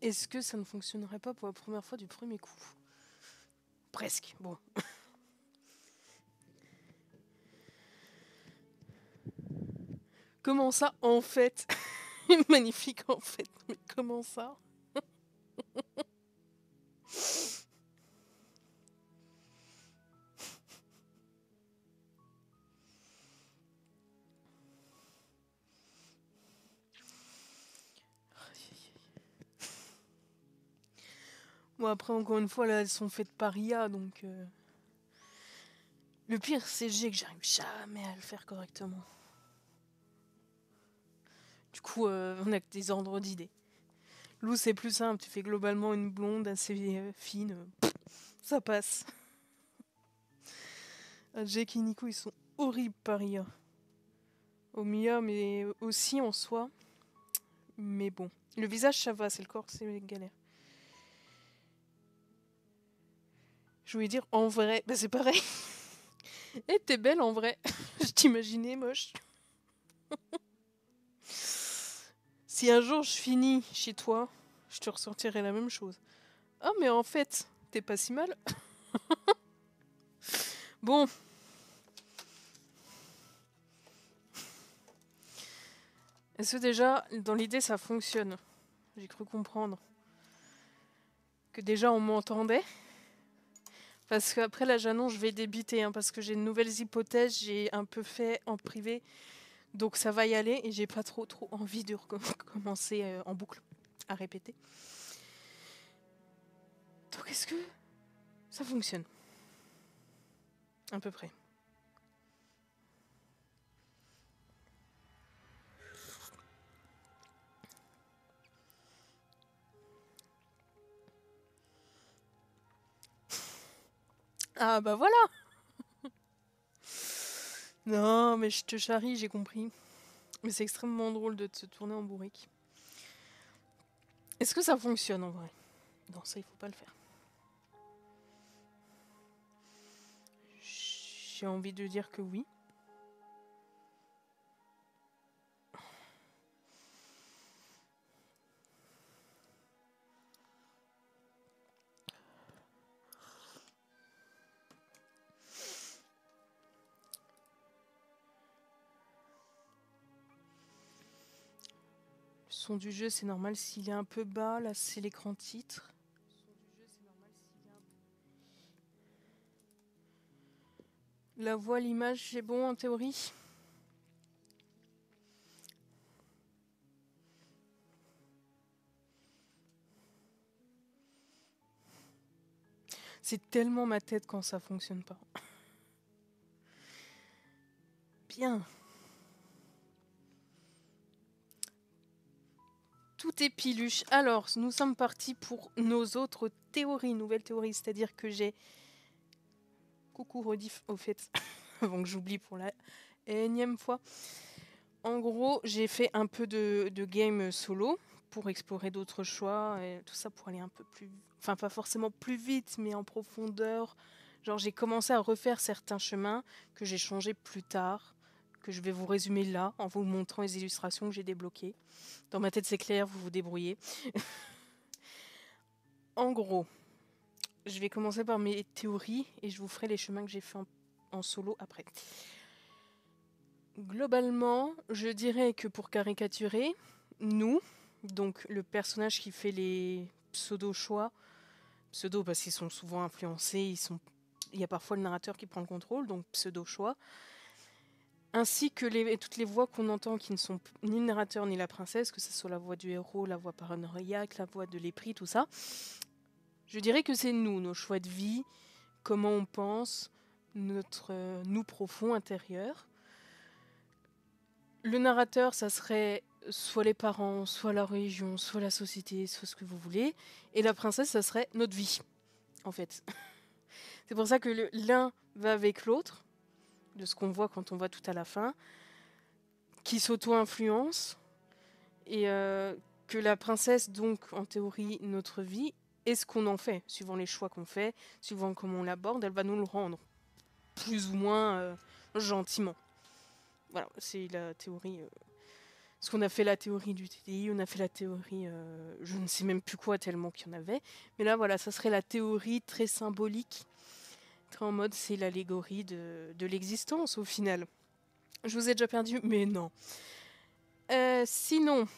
est-ce que ça ne fonctionnerait pas pour la première fois du premier coup? Presque, bon. Comment ça, en fait? Magnifique, en fait. Mais comment ça? Bon, après, encore une fois, là, elles sont faites par IA, donc... Le pire, c'est que j'arrive jamais à le faire correctement. Du coup, on a que des ordres d'idées. Lou, c'est plus simple. Tu fais globalement une blonde assez fine. Ça passe. Jake et Nico, ils sont horribles par IA. Au milieu, mais aussi en soi. Mais bon. Le visage, ça va. C'est le corps, c'est galère. Je voulais dire en vrai. Bah, c'est pareil. Eh, t'es belle en vrai. Je t'imaginais moche. Si un jour je finis chez toi, je te ressortirai la même chose. Ah, mais en fait, t'es pas si mal. Bon. Est-ce que déjà, dans l'idée, ça fonctionne? J'ai cru comprendre que déjà on m'entendait. Parce qu'après, là, j'annonce, je vais débiter. Hein, parce que j'ai de nouvelles hypothèses. J'ai un peu fait en privé. Donc ça va y aller. Et j'ai pas trop envie de recommencer en boucle à répéter. Donc est-ce que ça fonctionne? À peu près. Ah bah voilà. Non, mais je te charrie, j'ai compris. Mais c'est extrêmement drôle de te tourner en bourrique. Est-ce que ça fonctionne en vrai? Non, ça, il faut pas le faire. J'ai envie de dire que oui. Le son du jeu, c'est normal s'il est un peu bas. Là, c'est l'écran titre. La voix, l'image, c'est bon en théorie. C'est tellement ma tête quand ça fonctionne pas. Bien. Tout est piluche. Alors, nous sommes partis pour nos autres théories, nouvelles théories. C'est-à-dire que j'ai... Coucou Rediff, au fait, avant que j'oublie pour la énième fois. En gros, j'ai fait un peu de game solo pour explorer d'autres choix et tout ça pour aller un peu plus... Enfin, pas forcément plus vite, mais en profondeur. Genre, j'ai commencé à refaire certains chemins que j'ai changés plus tard, que je vais vous résumer là, en vous montrant les illustrations que j'ai débloquées. Dans ma tête, c'est clair, vous vous débrouillez. En gros, je vais commencer par mes théories et je vous ferai les chemins que j'ai fait en solo après. Globalement, je dirais que pour caricaturer, nous, donc le personnage qui fait les pseudo-choix, pseudo parce qu'ils sont souvent influencés, il y a parfois le narrateur qui prend le contrôle, donc pseudo-choix, ainsi que toutes les voix qu'on entend qui ne sont ni le narrateur ni la princesse, que ce soit la voix du héros, la voix paranoïaque, la voix de l'épris, tout ça. Je dirais que c'est nous, nos choix de vie, comment on pense, notre nous profond intérieur. Le narrateur, ça serait soit les parents, soit la religion, soit la société, soit ce que vous voulez. Et la princesse, ça serait notre vie, en fait. C'est pour ça que l'un va avec l'autre, de ce qu'on voit quand on voit tout à la fin, qui s'auto-influence, et que la princesse, donc, en théorie, notre vie, est ce qu'on en fait, suivant les choix qu'on fait, suivant comment on l'aborde, elle va nous le rendre, plus ou moins gentiment. Voilà, c'est la théorie Parce qu'on a fait la théorie du TDI, on a fait la théorie, je ne sais même plus quoi tellement qu'il y en avait. Mais là, voilà, ça serait la théorie très symbolique, très en mode c'est l'allégorie de l'existence au final. Je vous ai déjà perdu, mais non. Sinon,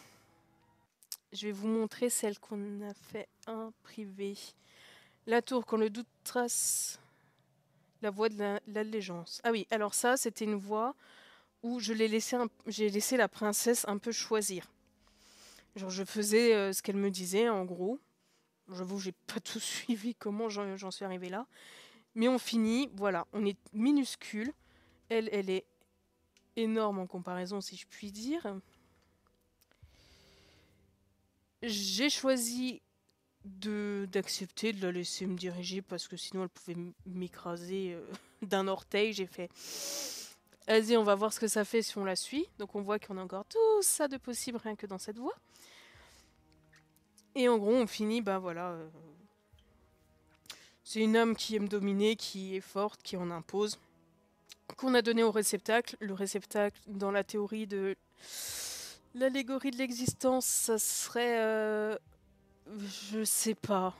je vais vous montrer celle qu'on a fait en privé. La tour, quand le doute trace la voie de l'allégeance. Ah oui, alors ça, c'était une voie où j'ai laissé la princesse un peu choisir. Genre, je faisais ce qu'elle me disait, en gros. J'avoue, j'ai pas tout suivi comment j'en suis arrivée là. Mais on finit, voilà, on est minuscule. Elle est énorme en comparaison, si je puis dire. J'ai choisi d'accepter de la laisser me diriger parce que sinon elle pouvait m'écraser d'un orteil. J'ai fait, vas-y, on va voir ce que ça fait si on la suit. Donc on voit qu'on a encore tout ça de possible rien que dans cette voie. Et en gros, on finit, bah voilà. C'est une âme qui aime dominer, qui est forte, qui en impose. Qu'on a donné au réceptacle. Le réceptacle, dans la théorie de l'allégorie de l'existence, ça serait. Je sais pas.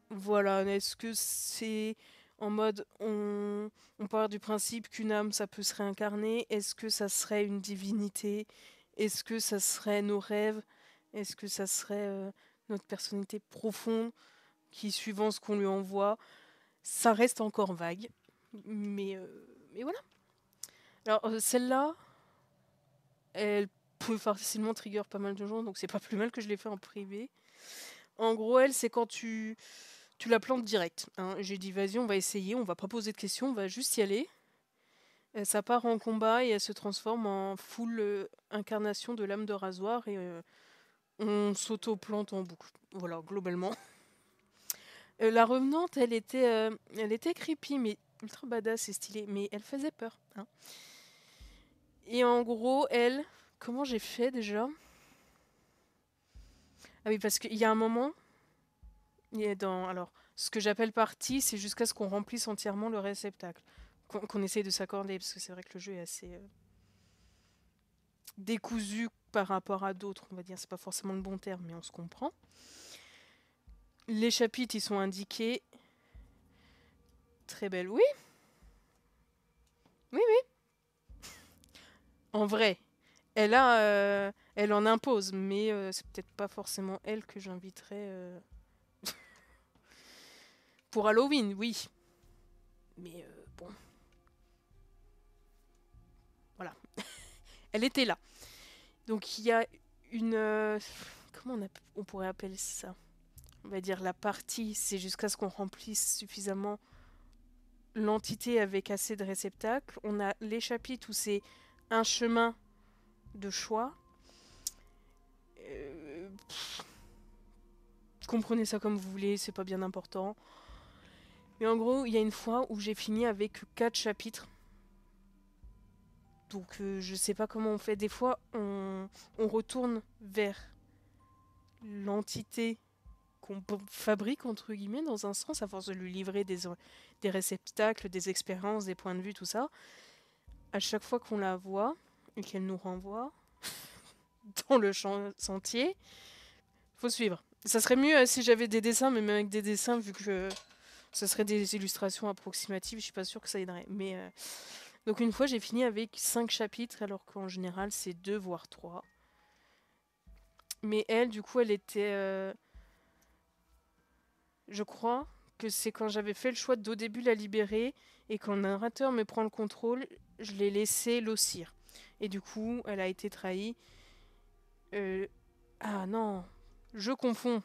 Voilà, est-ce que c'est en mode on part du principe qu'une âme ça peut se réincarner? Est-ce que ça serait une divinité? Est-ce que ça serait nos rêves? Est-ce que ça serait notre personnalité profonde qui, suivant ce qu'on lui envoie, ça reste encore vague. Mais voilà. Alors celle-là, elle peut facilement trigger pas mal de gens, donc c'est pas plus mal que je l'ai fait en privé. En gros, elle, c'est quand tu la plantes direct. Hein. J'ai dit, vas-y, on va essayer, on va pas poser de questions, on va juste y aller. Ça part en combat et elle se transforme en full incarnation de l'âme de rasoir et on s'auto-plante en boucle. Voilà, globalement. La revenante, elle était creepy, mais ultra badass et stylée, mais elle faisait peur. Hein. Et en gros, elle, comment j'ai fait déjà? Ah oui, parce qu'il y a un moment, alors, ce que j'appelle partie, c'est jusqu'à ce qu'on remplisse entièrement le réceptacle. Qu'on essaye de s'accorder, parce que c'est vrai que le jeu est assez décousu par rapport à d'autres, on va dire. C'est pas forcément le bon terme, mais on se comprend. Les chapitres, ils sont indiqués. Très belle, oui. Oui, oui. En vrai, elle en impose, mais c'est peut-être pas forcément elle que j'inviterais pour Halloween, oui. Mais bon, voilà. Elle était là. Donc il y a une... comment on pourrait appeler ça? On va dire la partie, c'est jusqu'à ce qu'on remplisse suffisamment l'entité avec assez de réceptacles. On a les chapitres où c'est un chemin de choix. Comprenez ça comme vous voulez, c'est pas bien important. Mais en gros, il y a une fois où j'ai fini avec 4 chapitres. Donc je sais pas comment on fait. Des fois, on retourne vers l'entité qu'on fabrique, entre guillemets, dans un sens, à force de lui livrer des réceptacles, des expériences, des points de vue, tout ça. À chaque fois qu'on la voit et qu'elle nous renvoie dans le sentier, faut suivre. Ça serait mieux si j'avais des dessins, mais même avec des dessins, vu que ce serait des illustrations approximatives, je suis pas sûre que ça aiderait. Mais donc une fois, j'ai fini avec 5 chapitres, alors qu'en général, c'est 2 voire 3. Mais elle, du coup, elle était... je crois que c'est quand j'avais fait le choix d'au début la libérer, et quand le narrateur me prend le contrôle, je l'ai laissé l'ossir. Et du coup, elle a été trahie. Ah non, je confonds.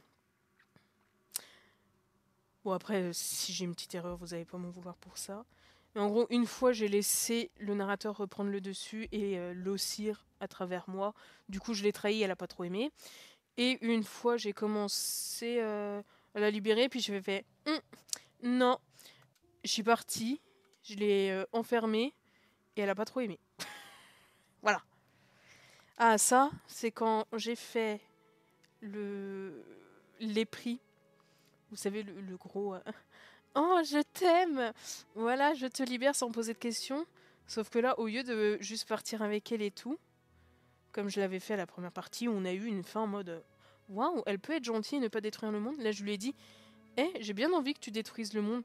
Bon après, si j'ai une petite erreur, vous n'allez pas m'en vouloir pour ça. Mais en gros, une fois, j'ai laissé le narrateur reprendre le dessus et l'ossir à travers moi. Du coup, je l'ai trahi, elle a pas trop aimé. Et une fois, j'ai commencé à la libérer, puis je fait non. Je suis partie, je l'ai enfermée et elle a pas trop aimé. Voilà. Ah ça, c'est quand j'ai fait les prix. Vous savez, le gros... oh, je t'aime! Voilà, je te libère sans poser de questions. Sauf que là, au lieu de juste partir avec elle et tout, comme je l'avais fait à la première partie, où on a eu une fin en mode waouh, elle peut être gentille et ne pas détruire le monde. Là, je lui ai dit, j'ai bien envie que tu détruises le monde.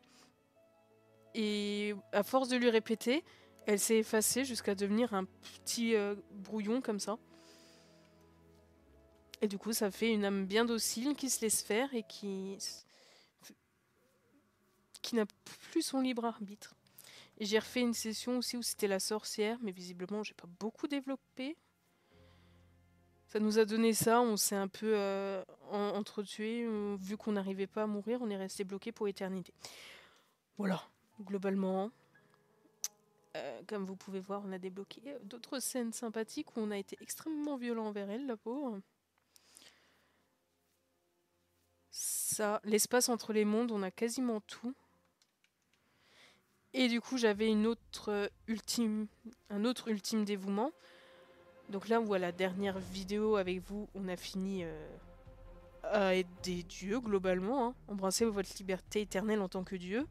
Et à force de lui répéter, elle s'est effacée jusqu'à devenir un petit brouillon comme ça. Et du coup, ça fait une âme bien docile qui se laisse faire et qui n'a plus son libre arbitre. Et j'ai refait une session aussi où c'était la sorcière, mais visiblement, j'ai pas beaucoup développé. Ça nous a donné ça, on s'est un peu entretués. Vu qu'on n'arrivait pas à mourir, on est resté bloqué pour l'éternité. Voilà, globalement. Comme vous pouvez voir, on a débloqué d'autres scènes sympathiques où on a été extrêmement violent envers elle, la pauvre. Ça, l'espace entre les mondes, on a quasiment tout. Et du coup, j'avais un autre ultime dévouement. Donc là, voilà, dernière vidéo avec vous, on a fini à être des dieux, globalement. Hein. Embrassez votre liberté éternelle en tant que dieu.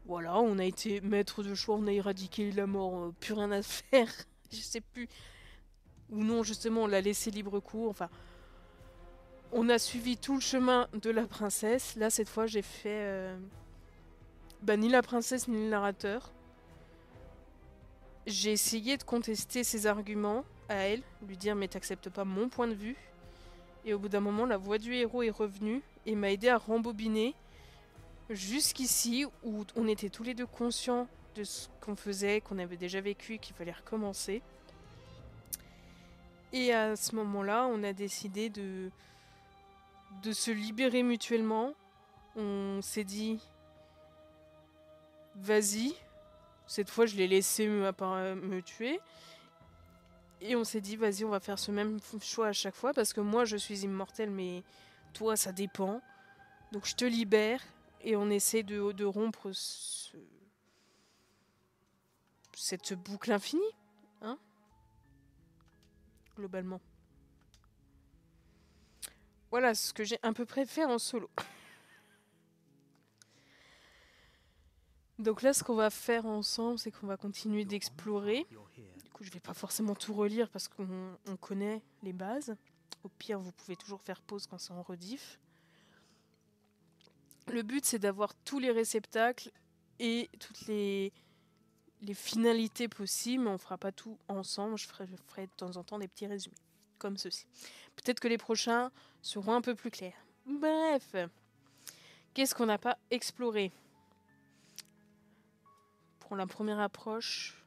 Voilà, on a été maître de choix, on a éradiqué la mort, plus rien à faire. Je sais plus. Ou non, justement, on l'a laissé libre cours. Enfin, on a suivi tout le chemin de la princesse. Là, cette fois, j'ai fait ni la princesse ni le narrateur. J'ai essayé de contester ses arguments à elle, lui dire mais t'acceptes pas mon point de vue. Et au bout d'un moment, la voix du héros est revenue et m'a aidé à rembobiner jusqu'ici où on était tous les deux conscients de ce qu'on faisait, qu'on avait déjà vécu et qu'il fallait recommencer. Et à ce moment-là, on a décidé de se libérer mutuellement. On s'est dit vas-y, cette fois je l'ai laissé me tuer. Et on s'est dit vas-y, on va faire ce même choix à chaque fois parce que moi je suis immortelle mais toi ça dépend. Donc je te libère et on essaie de rompre cette boucle infinie, hein, globalement. Voilà ce que j'ai à peu près fait en solo. Donc là, ce qu'on va faire ensemble, c'est qu'on va continuer d'explorer. Du coup, je vais pas forcément tout relire parce qu'on connaît les bases. Au pire, vous pouvez toujours faire pause quand c'est en rediff. Le but, c'est d'avoir tous les réceptacles et toutes les finalités possibles, mais on fera pas tout ensemble. Je ferai de temps en temps des petits résumés, comme ceci. Peut-être que les prochains seront un peu plus clairs. Bref, qu'est-ce qu'on n'a pas exploré ? Pour la première approche...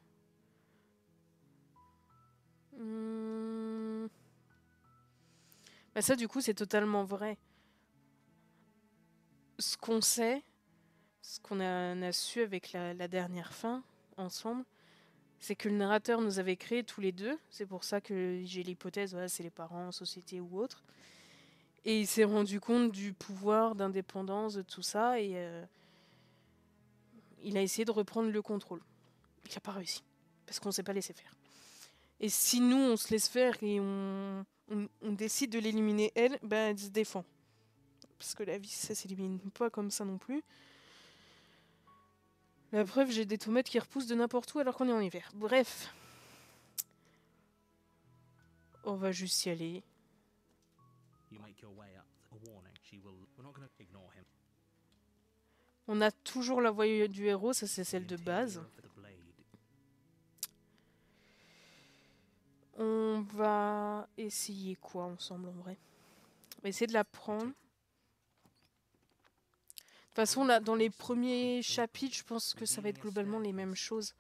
Bah ça, du coup, c'est totalement vrai. Ce qu'on sait, ce qu'on a su avec la dernière fin, ensemble, c'est que le narrateur nous avait créés tous les deux. C'est pour ça que j'ai l'hypothèse, voilà, c'est les parents, société ou autre. Et il s'est rendu compte du pouvoir d'indépendance, de tout ça, et il a essayé de reprendre le contrôle. Il n'a pas réussi, parce qu'on ne s'est pas laissé faire. Et si nous, on se laisse faire et on décide de l'éliminer, elle se défend. Parce que la vie, ça s'élimine pas comme ça non plus. La preuve, j'ai des tomates qui repoussent de n'importe où alors qu'on est en hiver. Bref. On va juste y aller. On a toujours la voix du héros, ça c'est celle de base. On va essayer quoi ensemble en vrai ? On va essayer de la prendre. De toute façon, là, dans les premiers chapitres, je pense que ça va être globalement les mêmes choses.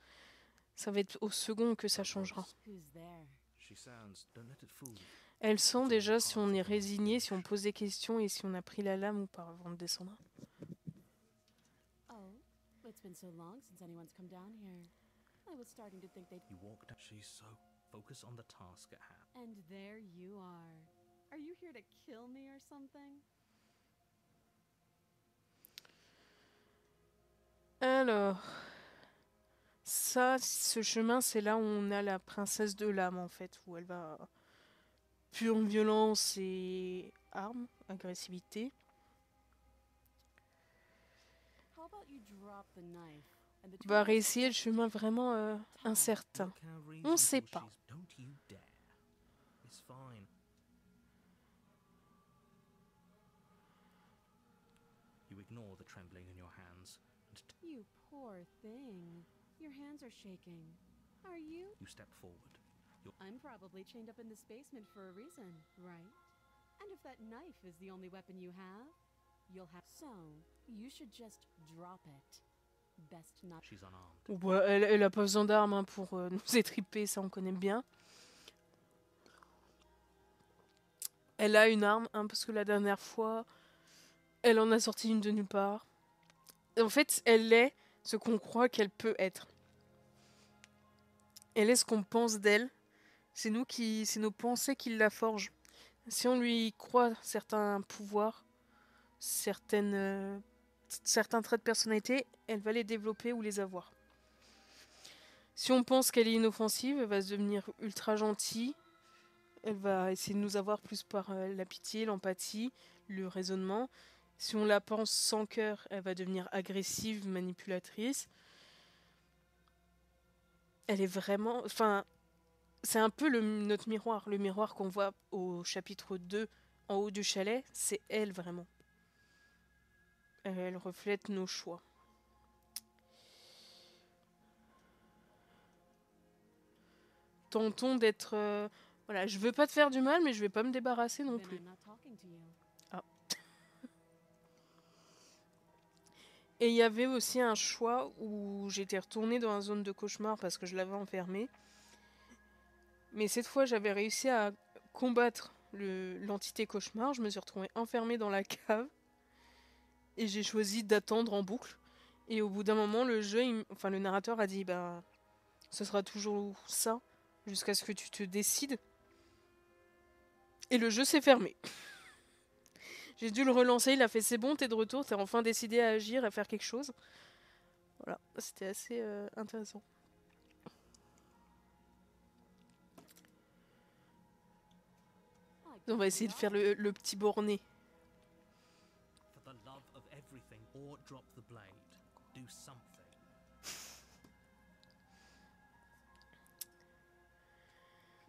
Ça va être au second que ça changera. Elle sent déjà si on est résigné, si on pose des questions et si on a pris la lame ou pas avant de descendre. It's been so long since anyone's come down here. I was starting to think they'd... You walked. She's so focused on the task at hand. And there you are. Are you here to kill me or something? Alors, ça, ce chemin, c'est là où on a la princesse de l'âme en fait, où elle va pure violence et armes, agressivité. On va réessayer le chemin vraiment incertain. On sait pas. Everything's fine. You ignore the trembling in your hands and You poor thing. Your hands are shaking. Are you? you step forward. I'm probably chained up in this basement for a reason, right? And if that knife is the only weapon you have, you'll have. So, you should just drop it. Best not. She's unarmed. Ouais, elle a pas besoin d'armes hein, pour nous étriper, ça on connaît bien. Elle a une arme, hein, parce que la dernière fois, elle en a sorti une de nulle part. En fait, elle est ce qu'on croit qu'elle peut être. Elle est ce qu'on pense d'elle. C'est nos pensées qui la forgent. Si on lui croit certains pouvoirs, certains traits de personnalité, elle va les développer ou les avoir. Si on pense qu'elle est inoffensive, elle va se devenir ultra gentille. Elle va essayer de nous avoir plus par la pitié, l'empathie, le raisonnement. Si on la pense sans cœur, elle va devenir agressive, manipulatrice. Elle est vraiment... Enfin, c'est un peu notre miroir. Le miroir qu'on voit au chapitre 2, en haut du chalet, c'est elle vraiment. Elle reflète nos choix. Tentons d'être... voilà, je veux pas te faire du mal, mais je vais pas me débarrasser non Then plus. I'm not talking to you. Et il y avait aussi un choix où j'étais retournée dans la zone de cauchemar parce que je l'avais enfermée. Mais cette fois, j'avais réussi à combattre l'entité cauchemar. Je me suis retrouvée enfermée dans la cave. Et j'ai choisi d'attendre en boucle. Et au bout d'un moment, le narrateur a dit bah, ce sera toujours ça jusqu'à ce que tu te décides. Et le jeu s'est fermé. J'ai dû le relancer, il a fait c'est bon, t'es de retour, t'es enfin décidé à agir, à faire quelque chose. Voilà, c'était assez intéressant. On va essayer de faire le petit borné. For the love of everything, or drop the blade. Do something.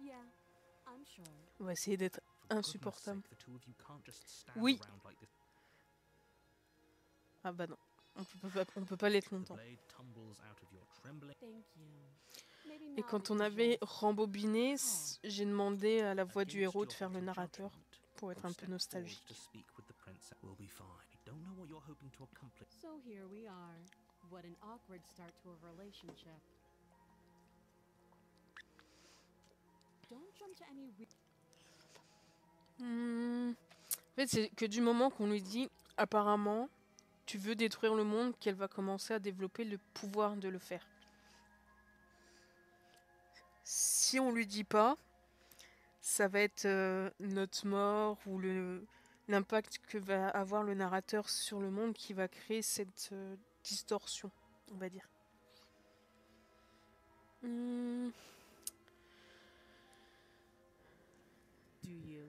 Yeah, I'm sure. On va essayer d'être For insupportable. goodness sake, the two of you can't just stand Oui. around like this. Ah bah non, on peut pas l'être The longtemps. blade tumbles out of your trembling. Thank you. Maybe Et not quand on with avait this. rembobiné, j'ai demandé à la voix du Against héros de your faire le better narrateur judgment, pour être you un peu step forward nostalgique. to speak with the princess. We'll be fine. I don't know what you're hoping to accomplish. So here we are. What an awkward start to a relationship. Don't jump to any En fait, c'est que du moment qu'on lui dit apparemment tu veux détruire le monde, qu'elle va commencer à développer le pouvoir de le faire. Si on lui dit pas, ça va être notre mort ou l'impact que va avoir le narrateur sur le monde qui va créer cette distorsion, on va dire. Do you?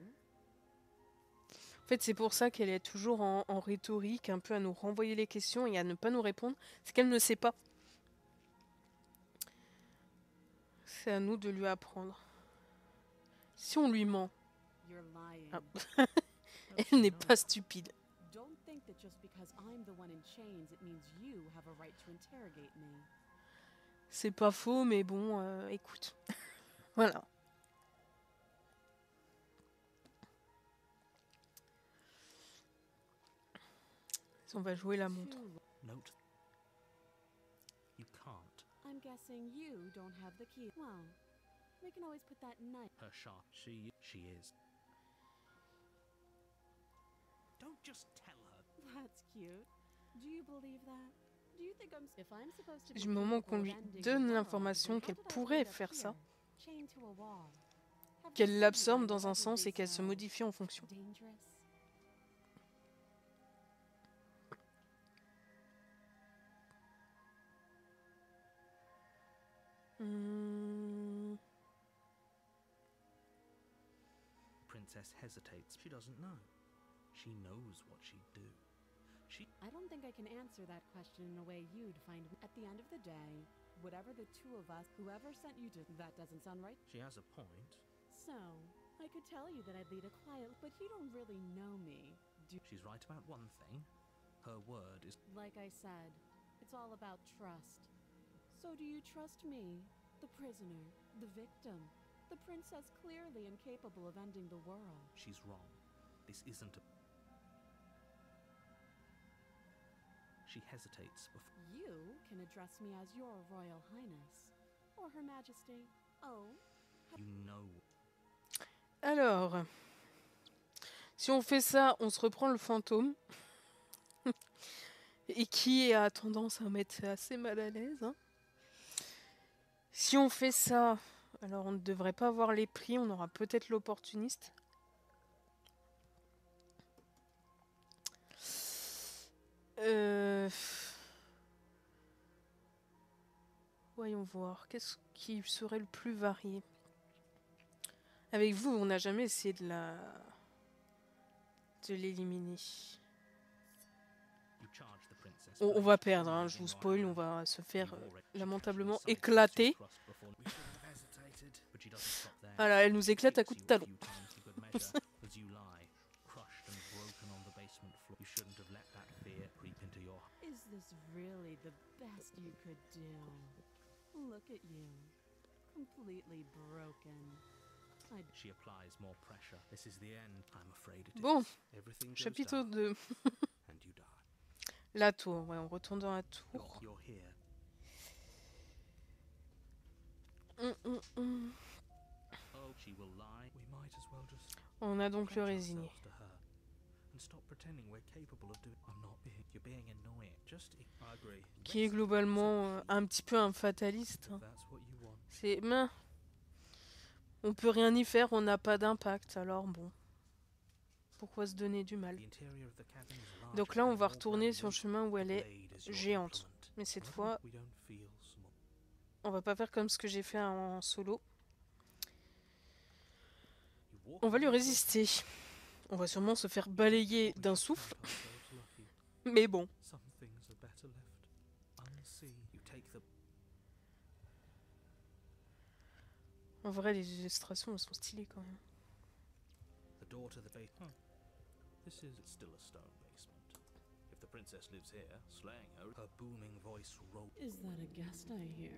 En fait, c'est pour ça qu'elle est toujours en rhétorique, un peu à nous renvoyer les questions et à ne pas nous répondre. C'est qu'elle ne sait pas. C'est à nous de lui apprendre. Si on lui ment, You're lying. Ah. How elle she n'est knows? pas stupide. Don't think that just because I'm the one in chains, it means you have a right to interrogate me. C'est pas faux, mais bon, écoute. Voilà. On va jouer la montre. Too Note. You can't. I'm guessing you don't have the key. Well, we can always put that knife. Her sharp. She is. Don't just tell her. That's cute. Do you believe that? Do you think if I'm supposed to be Du moment capable qu'on of lui ending the donne world, l'information then how qu'elle did I pourrait end up faire ça, here, chained to a wall? Have qu'elle you l'absorbe seen dans un what sens et qu'elle se they say? modifie en fonction. Dangerous. Princess hesitates. She doesn't know. She knows what she'd do. I don't think I can answer that question in a way you'd find. At the end of the day, whatever the two of us, whoever sent you to, that doesn't sound right. She has a point. So, I could tell you that I'd lead a quiet, but you don't really know me. She's right about one thing. Her word is... Like I said, it's all about trust. So do you trust me, the prisoner, the victim, the princess clearly incapable of ending the world? She's wrong. This isn't a... She hesitates before... You can address me as your Royal Highness, or Her Majesty. Oh, You know... Alors, si on fait ça, on se reprend le fantôme. Et qui a tendance à mettre assez mal à l'aise. Hein. Si on fait ça, alors on ne devrait pas avoir les prix, on aura peut-être l'opportuniste. Voyons voir, qu'est-ce qui serait le plus varié? Avec vous, on n'a jamais essayé de l'éliminer. You charge the princess... On va perdre, hein, je vous spoil, on va se faire lamentablement éclater. Voilà, elle nous éclate à coups de talon. is this really the best you could do? Look at you, completely broken. She applies more pressure. This is the end. I'm afraid it Bon, is. Everything goes chapitre dark 2. and you die. La tour, ouais, on retourne dans la tour. You're here. Oh, she will lie. We might as well just On a donc le attach résigné. ourselves to her and stop pretending we're capable of doing... I'm not being... You're being annoying. Just... I agree. Qui est globalement un petit peu un fataliste. Hein. That's what you want. C'est... On peut rien y faire, on n'a pas d'impact, alors bon. Pourquoi se donner du mal? The interior of the cabin is large Donc là, on and va more retourner sur le grand. chemin où elle est Blade is your géante. implement. Mais cette Why fois, we don't feel small. on va pas faire comme ce que j'ai fait en solo. You walk On va lui away. résister. On va sûrement se faire balayer d'un souffle. Count ourselves lucky. Mais bon. Some things are better left unseen. You take the... En vrai, les illustrations, elles sont stylées quand même. The door to the basement. This is still a stone basement. If the princess lives here, slaying her booming voice rolls. Is that a guest I hear?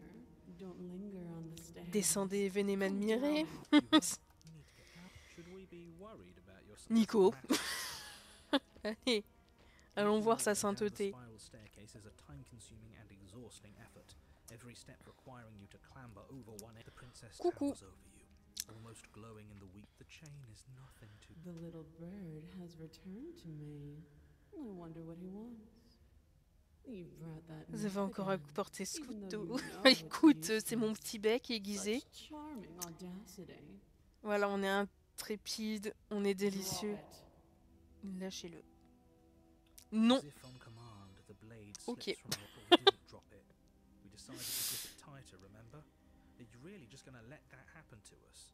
Don't linger on the stairs. Descendez, venez m'admirer. You need to get out. Should we be worried about your... Nico. Listen, Allez, allons voir sa Down the sainteté. spiral staircase is a time-consuming and exhausting effort. Every step requiring you to clamber over one edge. The princess Coucou. towers over you, almost glowing in the weak. The chain is nothing to... The little bird has returned to me. I wonder what he wants. You brought that Vous avez myth encore again. apporté ce Even though couteau. you know Écoute, it's c'est mon useless. petit bec aiguisé. Such charming audacity. Voilà, on est intrépide, on est Drop délicieux. it. Lâchez-le. Non. As if on command, the blade slips Ok. from your... We didn't drop it. We decided to grip it tighter, remember? Are you really just going to let that happen to us?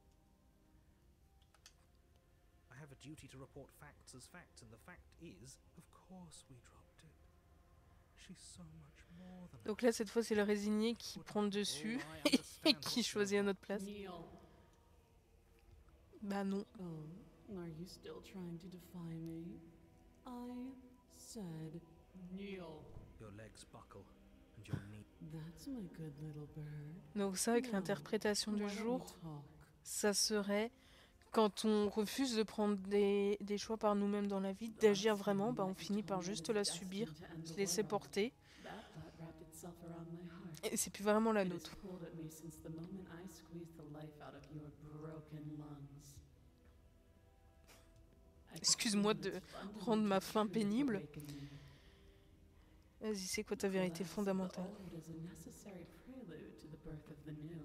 I have a duty to report facts as facts, and the fact is, of course we dropped it. She's so much more than... Donc là, cette fois, c'est le résigné qui prend le dessus et qui choisit à notre place. Kneel. Bah non. Oh, are you still trying to defy me? I said kneel. Your legs buckle, and your knee... That's my good little bird. Donc ça, avec No. l'interprétation Why du don't we jour, talk? ça serait quand on refuse de prendre des choix par nous-mêmes dans la vie, d'agir vraiment, bah on finit par juste la subir, se laisser porter, That thought wrapped itself around my heart. et c'est plus vraiment la It has nôtre. pulled at me since the moment I squeezed the life out of your broken lungs. I Excuse-moi feel de its fundamental rendre ma fin truth pénible. awakening. Vas-y, c'est quoi ta vérité Alas, fondamentale? The old is a necessary prelude to the birth of the new,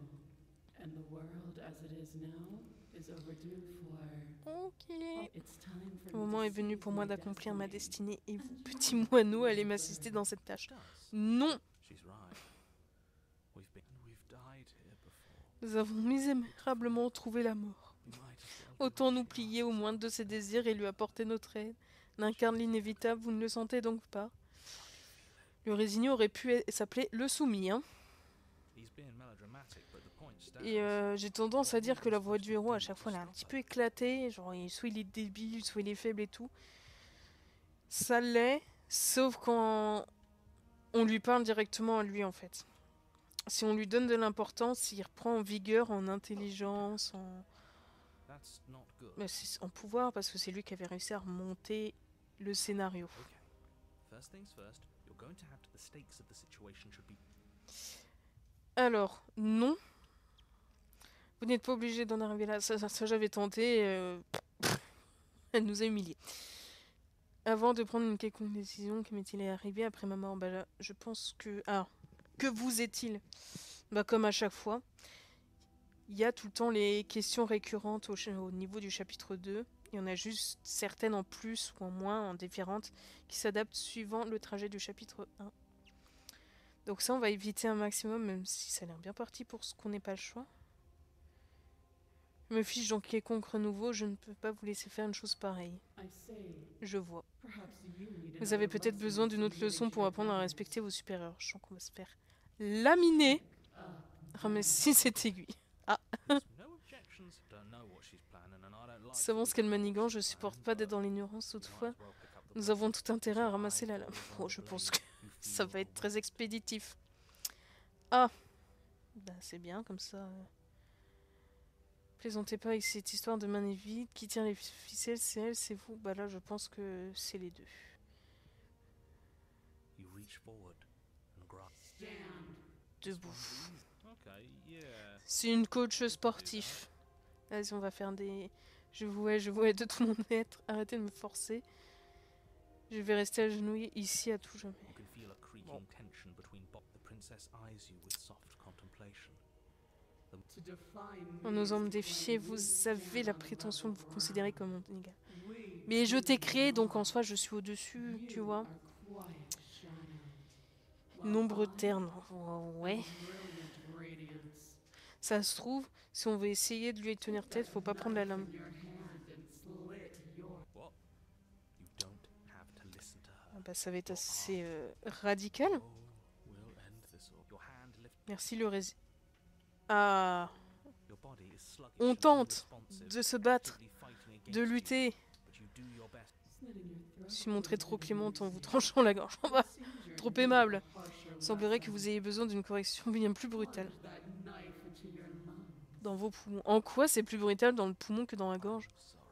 and the world as it is now is overdue for... Ok. It's time for Le me moment to est venu seize pour moi my d'accomplir ma destiny. destinée, et vous, petit moineau, allez m'assister dans cette tâche. Does. Non, She's right. We've died here before. nous avons misérablement trouvé la mort. We might as well do Autant what nous she plier au asks. moindre de ses désirs et lui apporter notre aide. N'incarne l'inévitable, vous ne le sentez donc pas? Le résigné aurait pu s'appeler le soumis, hein. He's being melodramatic, but the point Et j'ai tendance à dire que la voix du héros, à chaque fois, elle est un petit peu éclatée. Genre, soit il est débile, soit il est faible et tout. Ça l'est, sauf quand on lui parle directement à lui, en fait. Si on lui donne de l'importance, il reprend en vigueur, en intelligence, That's not good. en pouvoir, parce que c'est lui qui avait réussi à remonter le scénario. Okay. First things first, you're going to have to. The stakes of the situation should be. Alors, non. Vous n'êtes pas obligé d'en arriver là. Ça, j'avais tenté. Elle nous a humiliés. Avant de prendre une quelconque décision, que m'est-il arrivé après ma mort? Bah, je pense que... Ah, que vous est-il? Bah, comme à chaque fois. Il y a tout le temps les questions récurrentes au niveau du chapitre 2. Il y en a juste certaines en plus ou en moins, en différentes, qui s'adaptent suivant le trajet du chapitre 1. Donc ça, on va éviter un maximum, même si ça a l'air bien parti pour ce qu'on n'ait pas le choix. Je me fiche dans quelconque renouveau, je ne peux pas vous laisser faire une chose pareille. Je vois. Vous avez peut-être besoin d'une autre leçon pour apprendre à respecter vos supérieurs. Je sens qu'on va se faire laminer. Ramène si cette aiguille. No objections. Don't know what she's planning, and I don't like. Savons ce qu'elle manigance, je supporte pas d'être dans l'ignorance toutefois. Nous avons tout intérêt à ramasser la lame. Oh, je pense que ça va être très expéditif. Ah, bah, c'est bien comme ça. Plaisantez pas avec cette histoire de main vide. Qui tient les ficelles, c'est elle, c'est vous. Bah là, je pense que c'est les deux. You reach forward and grasp. Debout. Okay, yeah. C'est une coach sportif. Vas-y, on va faire des... je vois de tout mon être. Arrêtez de me forcer. Je vais rester agenouillé ici à tout jamais. You can feel a creaking tension between the princess eyes you with soft contemplation. En osant me défier, vous avez la prétention de vous considérer comme mon égal. Mais je t'ai créé, donc en soi, je suis au-dessus, tu vois. Nombre terne, ouais. Ça se trouve, si on veut essayer de lui tenir tête, faut pas prendre la lame. What? You don't have to listen to her. Ah bah, ça va être assez radical. Oh, we'll end this all. Your hand lift. Merci le Ah, Your body is sluggish on and tente unresponsive, de se battre, actively fighting against de you, lutter. but you do your best. Je suis montrée trop clémente en vous tranchant la gorge. Bah, trop aimable. Il semblerait que vous ayez besoin d'une correction bien plus brutale. Dans vos poumons. En quoi c'est plus brutal dans le poumon que dans la gorge? Sorry.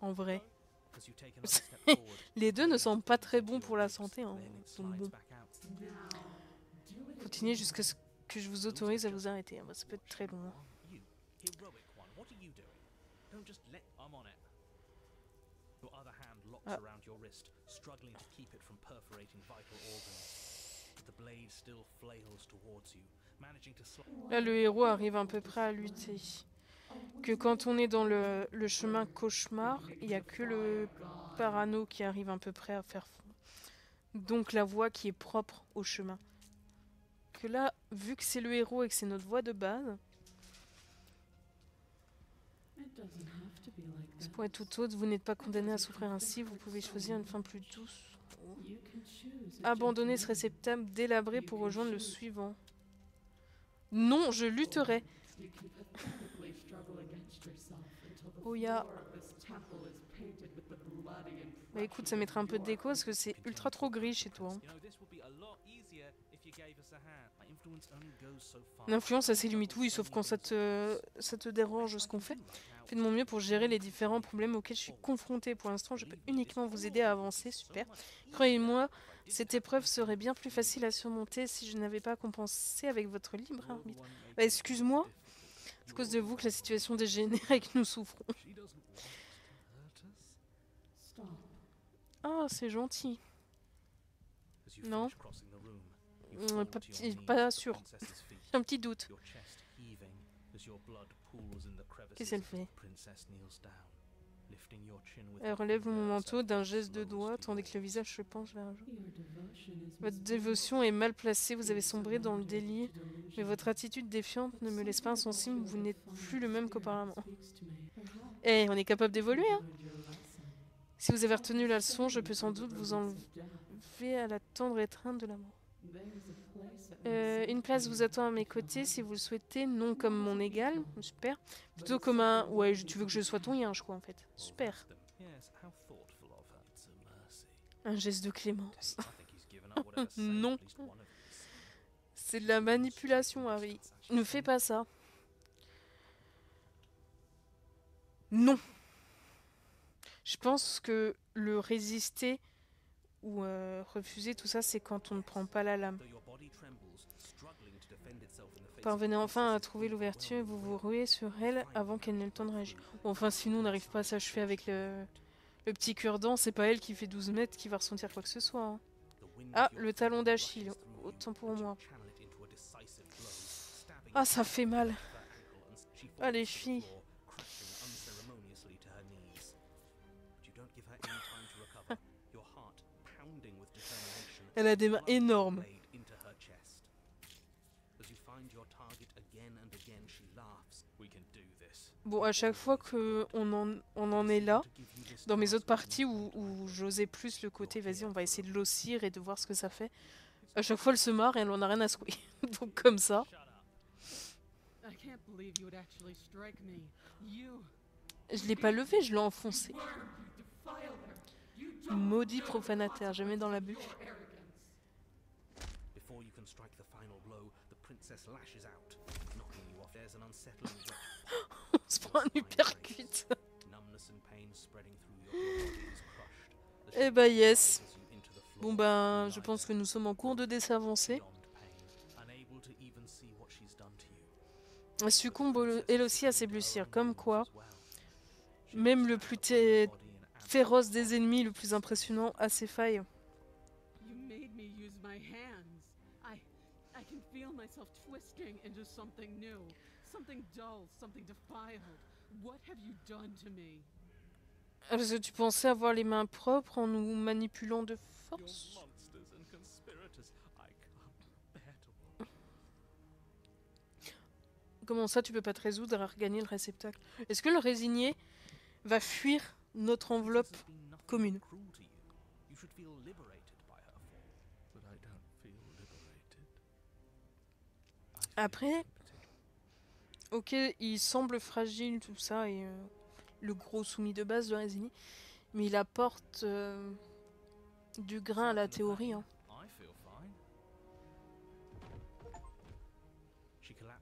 En vrai. As you take another step forward, Les deux ne sont pas très bons pour la santé. Hein. then it Donc slides bon, back out. continuez jusqu'à ce que je vous autorise à vous arrêter. Ah bah, ça peut être très long. Hein. You, heroic one, what are you doing? Don't just let. I'm on it. Your other hand locks Ah. around your wrist, struggling to keep it from perforating vital organs. But the blade still flails towards you, managing to Là, le héros arrive à peu près à lutter. Que quand on est dans le chemin cauchemar, il n'y a que le parano qui arrive à peu près à faire fond. Donc la voix qui est propre au chemin. Que là, vu que c'est le héros et que c'est notre voix de base, ce pourrait être tout autre. Vous n'êtes pas condamné à souffrir ainsi, vous pouvez choisir une fin plus douce. Abandonner ce réceptacle délabré pour rejoindre le suivant. Non, je lutterai. Oya. Bah écoute, ça mettra un peu de déco parce que c'est ultra trop gris chez toi. Hein. You know, this would be a lot easier if you gave us a hand. My influence only goes so far. L'influence a ses limites, oui, sauf quand ça te dérange ce qu'on fait. Fais de mon mieux pour gérer les différents problèmes auxquels je suis confrontée. Pour l'instant, je peux uniquement vous aider à avancer, super. Croyez-moi, cette épreuve serait bien plus facile à surmonter si je n'avais pas compensé avec votre libre arbitre. Bah, excuse-moi, c'est à cause de vous que la situation dégénère et que nous souffrons. She doesn't want to hurt us. Ah, c'est gentil. As you Non. finish crossing the room, you fall Pas, to your knees pas at the sûr. princess's feet, J'ai un petit doute. your chest heaving as your blood pools in the crevices. Qu'est-ce qu'elle fait? The princess kneels down, lifting your chin with Elle her relève mon fingers manteau as d'un she geste de slows doigt, to tandis your que le lips. visage se penche vers un jour. Votre dévotion est mal placée, vous avez sombré dans le délire, mais votre attitude défiante ne me laisse pas insensible, vous n'êtes plus le même qu'auparavant. Eh, on est capable d'évoluer, hein? Si vous avez retenu la leçon, je peux sans doute vous enlever à la tendre étreinte de la mort. Une place vous attend à mes côtés si vous le souhaitez, non comme mon égal, super. Plutôt comme un... Ouais, tu veux que je sois ton yinche, quoi, en fait. Super. Un geste de clémence. Non. C'est de la manipulation, Harry. Ne fais pas ça. Non. Je pense que le résister ou refuser, tout ça, c'est quand on ne prend pas la lame. Parvenez enfin à trouver l'ouverture et vous vous ruez sur elle avant qu'elle n'ait le temps de réagir. Bon, enfin, sinon on n'arrive pas à s'achever avec le petit cure-dent, c'est pas elle qui fait 12 mètres qui va ressentir quoi que ce soit. Hein. Ah, le talon d'Achille. Autant pour moi. Ah, ça fait mal. Ah, les filles. Elle a des mains énormes. Bon, à chaque fois qu'on en est là, dans mes autres parties où j'osais plus le côté, vas-y, on va essayer de l'ossir et de voir ce que ça fait. À chaque fois, elle se marre et elle en a rien à secouer. Donc, comme ça. Je l'ai pas levé, je l'ai enfoncé. Maudit profanateur, je mets dans la bûche. On se prend un uppercut. Eh bah yes. Bon ben, je pense que nous sommes en cours de dessin avancé. Elle succombe elle aussi à ses blessures, comme quoi, même le plus féroce des ennemis, le plus impressionnant, a ses failles. Est-ce que tu pensais avoir les mains propres en nous manipulant de force? Comment ça, tu peux pas te résoudre à regagner le réceptacle? Est-ce que le résigné va fuir notre enveloppe commune? Après, ok, il semble fragile, tout ça, et le gros soumis de base, le résigné, mais il apporte du grain à la théorie. Hein.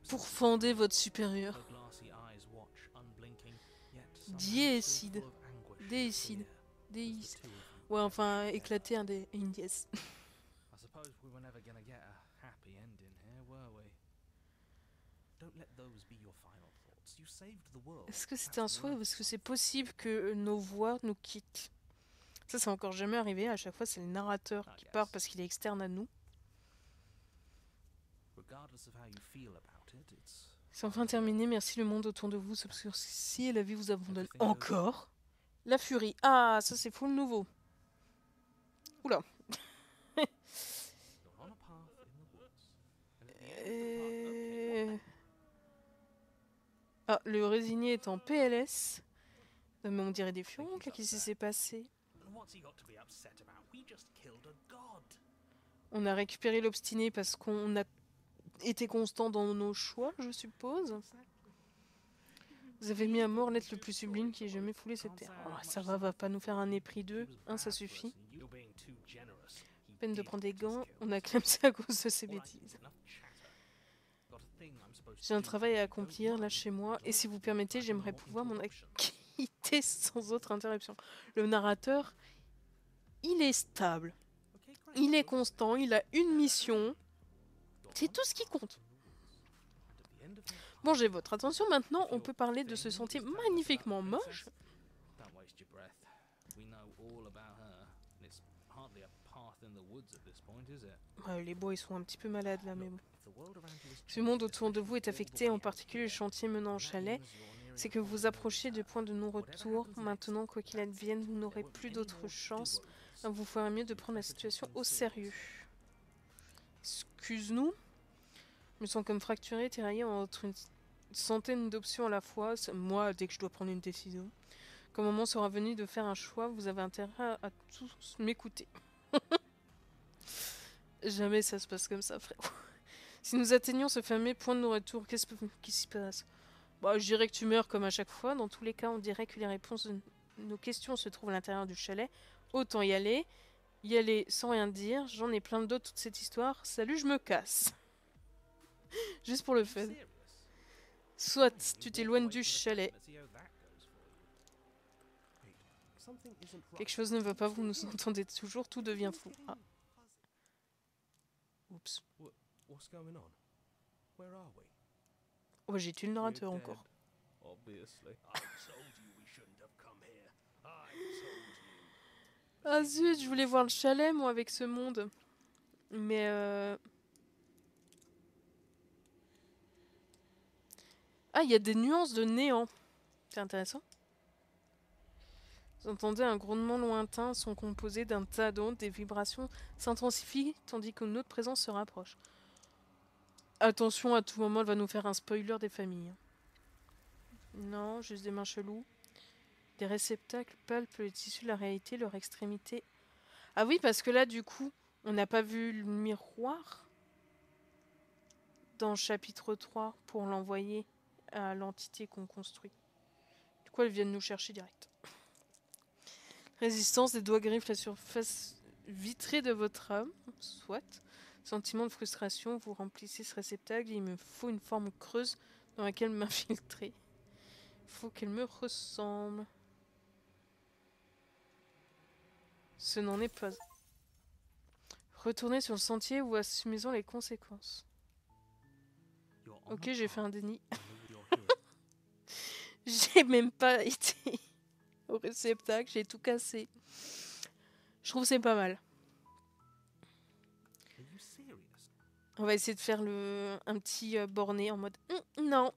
Pour fonder votre supérieur. Diécide. Déicide. Déicide. Ouais, enfin, éclater une dièse. Est-ce que c'est un souhait ou est-ce que c'est possible que nos voix nous quittent? Ça, c'est encore jamais arrivé. À chaque fois, c'est le narrateur qui part parce qu'il est externe à nous. C'est enfin terminé. Merci, le monde autour de vous s'obscurcit et la vie vous abandonne. Encore? La furie. Ah, ça, c'est full nouveau. Oula. Ah, le résigné est en PLS. Non, mais on dirait des furons, là, qu'est-ce qui s'est passé? On a récupéré l'obstiné parce qu'on a été constant dans nos choix, je suppose. Vous avez mis à mort l'être le plus sublime qui ait jamais foulé cette terre. Oh, ça va pas nous faire un épris d'eux. Ça suffit. Peine de prendre des gants, on a clamsé à cause de ces bêtises. J'ai un travail à accomplir là chez moi, et si vous permettez, j'aimerais pouvoir m'en acquitter sans autre interruption. Le narrateur, il est stable, il est constant, il a une mission, c'est tout ce qui compte. Bon, j'ai votre attention, maintenant on peut parler de ce sentier magnifiquement moche. Ouais, les bois ils sont un petit peu malades là, mais bon. Si le monde autour de vous est affecté, en particulier le chantier menant au chalet, c'est que vous vous approchez du point de non-retour. Maintenant, quoi qu'il advienne, vous n'aurez plus d'autre chance. Vous ferez mieux de prendre la situation au sérieux. Excuse-nous. Je me sens comme fracturé, tiraillé entre une centaine d'options à la fois. Moi, dès que je dois prendre une décision. Quand le moment sera venu de faire un choix, vous avez intérêt à tous m'écouter. Jamais ça se passe comme ça, frérot. Si nous atteignons ce fameux point de non-retour, qu'est-ce qui se passe? Bah, je dirais que tu meurs comme à chaque fois. Dans tous les cas, on dirait que les réponses de nos questions se trouvent à l'intérieur du chalet. Autant y aller. Y aller sans rien dire. J'en ai plein d'autres, toute cette histoire. Salut, je me casse. Juste pour le fun. Soit, tu t'éloignes du chalet. Quelque chose ne va pas, vous nous entendez toujours, tout devient fou. Ah. Oups. What's going on? Where are we? Oh, j'ai tué le narrateur encore. Obviously. I told you we shouldn't have come here. I told you. Ah zut, je voulais voir le chalet, moi, avec ce monde. Mais ah, il y a des nuances de néant. C'est intéressant. Vous entendez un grondement lointain, son composé d'un tas d'ondes, des vibrations s'intensifient tandis que notre présence se rapproche. Attention, à tout moment, elle va nous faire un spoiler des familles. Non, juste des mains cheloues. Des réceptacles palpent les tissus de la réalité, leur extrémité. Ah oui, parce que là, du coup, on n'a pas vu le miroir dans le chapitre 3 pour l'envoyer à l'entité qu'on construit. Du coup, elles viennent nous chercher direct. Résistance, des doigts griffent la surface vitrée de votre âme. Soit. Sentiment de frustration, vous remplissez ce réceptacle. Il me faut une forme creuse dans laquelle m'infiltrer. Il faut qu'elle me ressemble. Ce n'en est pas. Retournez sur le sentier ou assumez-en les conséquences. Ok, j'ai fait un déni. J'ai même pas été au réceptacle, j'ai tout cassé. Je trouve que c'est pas mal. On va essayer de faire un petit borné en mode non.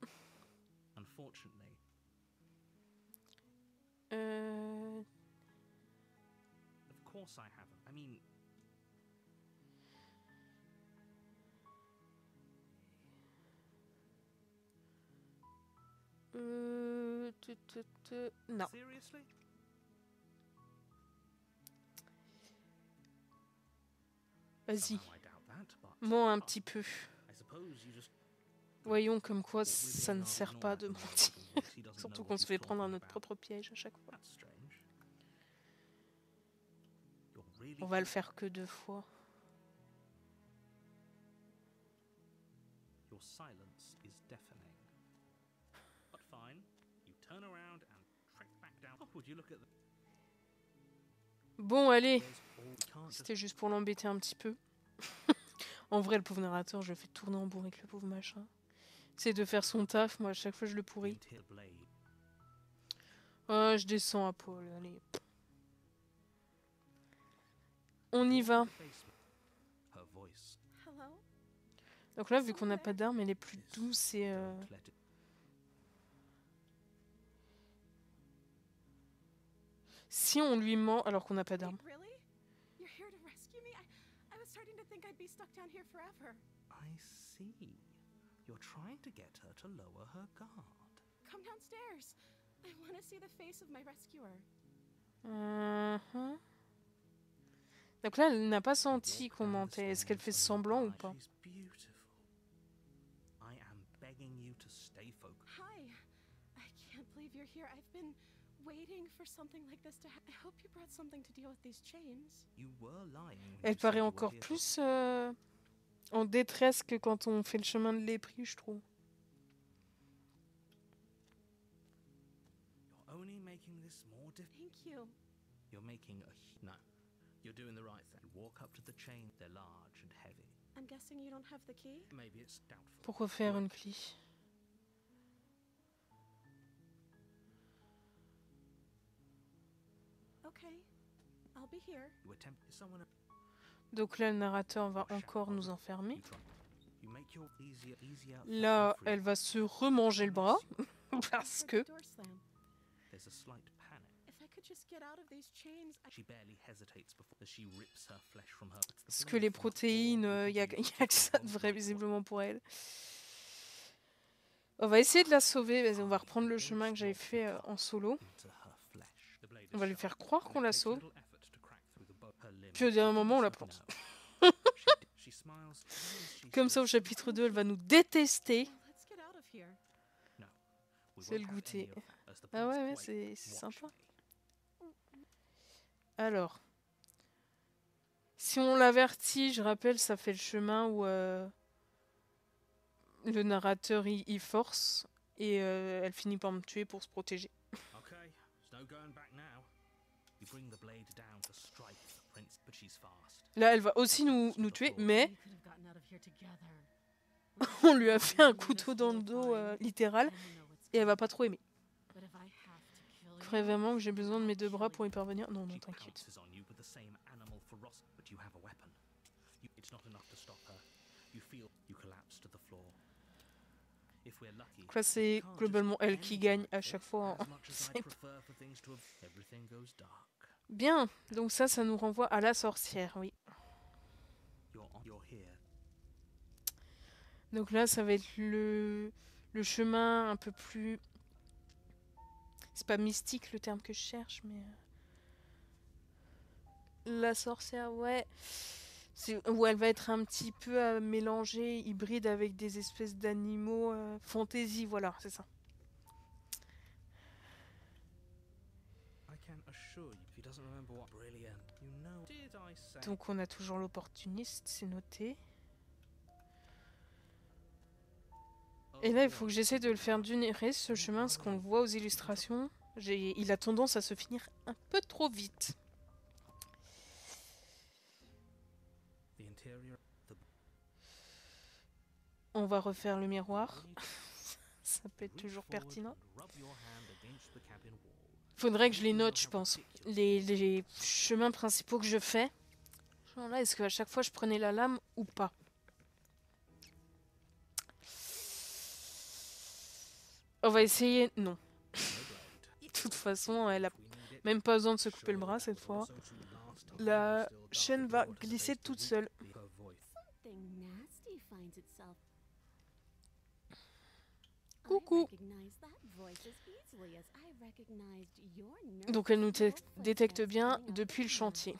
Of course I haven't. I mean, Non. seriously? Vas-y. Somehow I doubt that, but Mens un petit peu. I suppose you just Voyons comme quoi ça ne sert pas de mentir. Surtout qu'on se fait prendre à notre propre piège à chaque fois. That's strange. You're really On va le faire que 2 fois. Your silence is deafening. But fine. You turn around and trek back down. Oh, would you look at the Bon, allez. There's all we can't just C'était juste pour l'embêter un petit peu. En vrai, le pauvre narrateur, je le fais tourner en bourrique, le pauvre machin. C'est de faire son taf, moi à chaque fois je le pourris. beat hit blade. Je descends à Paul, allez. On y va. Her voice. Hello? Donc là, vu qu'on n'a pas d'armes, elle est plus douce et... Don't let it. Si on lui ment alors qu'on n'a pas Wait, d'armes. really? You're here to rescue me? I was starting to think I'd be stuck down here forever. I see. You're trying to get her to lower her guard. Come downstairs. I want to see the face of my rescuer. Mhm. Donc là, elle n'a pas senti qu'on mentait. Est-ce qu'elle fait semblant ou pas? She's beautiful. I am begging you to stay focused. Hi. I can't believe you're here. I've been waiting for something like this to happen. I hope you brought something to deal with these chains. You were lying when Elle you said paraît you were encore here for- plus en détresse que quand on fait le chemin de l'épris, je trouve. You're only making this more difficult. Thank you. You're making a no. You're doing the right thing. Walk up to the chain. They're large and heavy. I'm guessing you don't have the key? Maybe it's doubtful. Pourquoi faire une clé? Okay. I'll be here. You attempt someone. Donc là, le narrateur va encore nous enfermer. You try. You make your easier. Là, fighting free. elle va se remanger le bras. Parce Heard que... the door slam. There's a slight panic. If I could just get out of these chains, She barely hesitates before as she rips her flesh from her. It's the Parce que les belief in her protéines, core il y a that you que ça de don't vrai want visiblement pour elle. On va essayer de la sauver. Vas-y, on va reprendre le chemin que j'avais fait en solo. into her flesh. The blade On is va lui sharp, faire croire and qu'on it la takes sauve. little effort to crack through the bone. Her limb Puis au dernier moment, on la is plante. now. Comme ça, au chapitre 2, elle va nous détester. Let's get out of here. C'est le goûter. Ah ouais, c'est sympa. Alors, si on l'avertit, je rappelle, ça fait le chemin où le narrateur il force et elle finit par me tuer pour se protéger. Là, elle va aussi nous tuer, mais We could have gotten out of here together. on lui a fait un couteau dans le dos littéral I don't know what's et elle va pas trop aimer. But if I have to kill Je crois vraiment que j'ai besoin de mes 2 bras pour y parvenir. Non, non, t'inquiète. Quoi, c'est globalement elle qui gagne à chaque fois. Hein. Bien, donc ça nous renvoie à la sorcière, oui. Donc là, ça va être le chemin un peu plus... C'est pas mystique le terme que je cherche, mais... La sorcière, ouais. Où elle va être un petit peu mélangée, hybride avec des espèces d'animaux. Fantasy, voilà, c'est ça. Donc on a toujours l'opportuniste, c'est noté. Et là, il faut que j'essaie de le faire durer, ce chemin, parce qu'on le voit aux illustrations. Il a tendance à se finir un peu trop vite. On va refaire le miroir. Ça peut être toujours pertinent. Faudrait que je les note, je pense. Les chemins principaux que je fais. Genre là, est-ce qu'à chaque fois je prenais la lame ou pas? On va essayer. Non. De toute façon, elle a même pas besoin de se couper le bras cette fois. La chaîne va glisser toute seule. Something nasty finds itself. Coucou. Donc elle nous détecte bien depuis le chantier.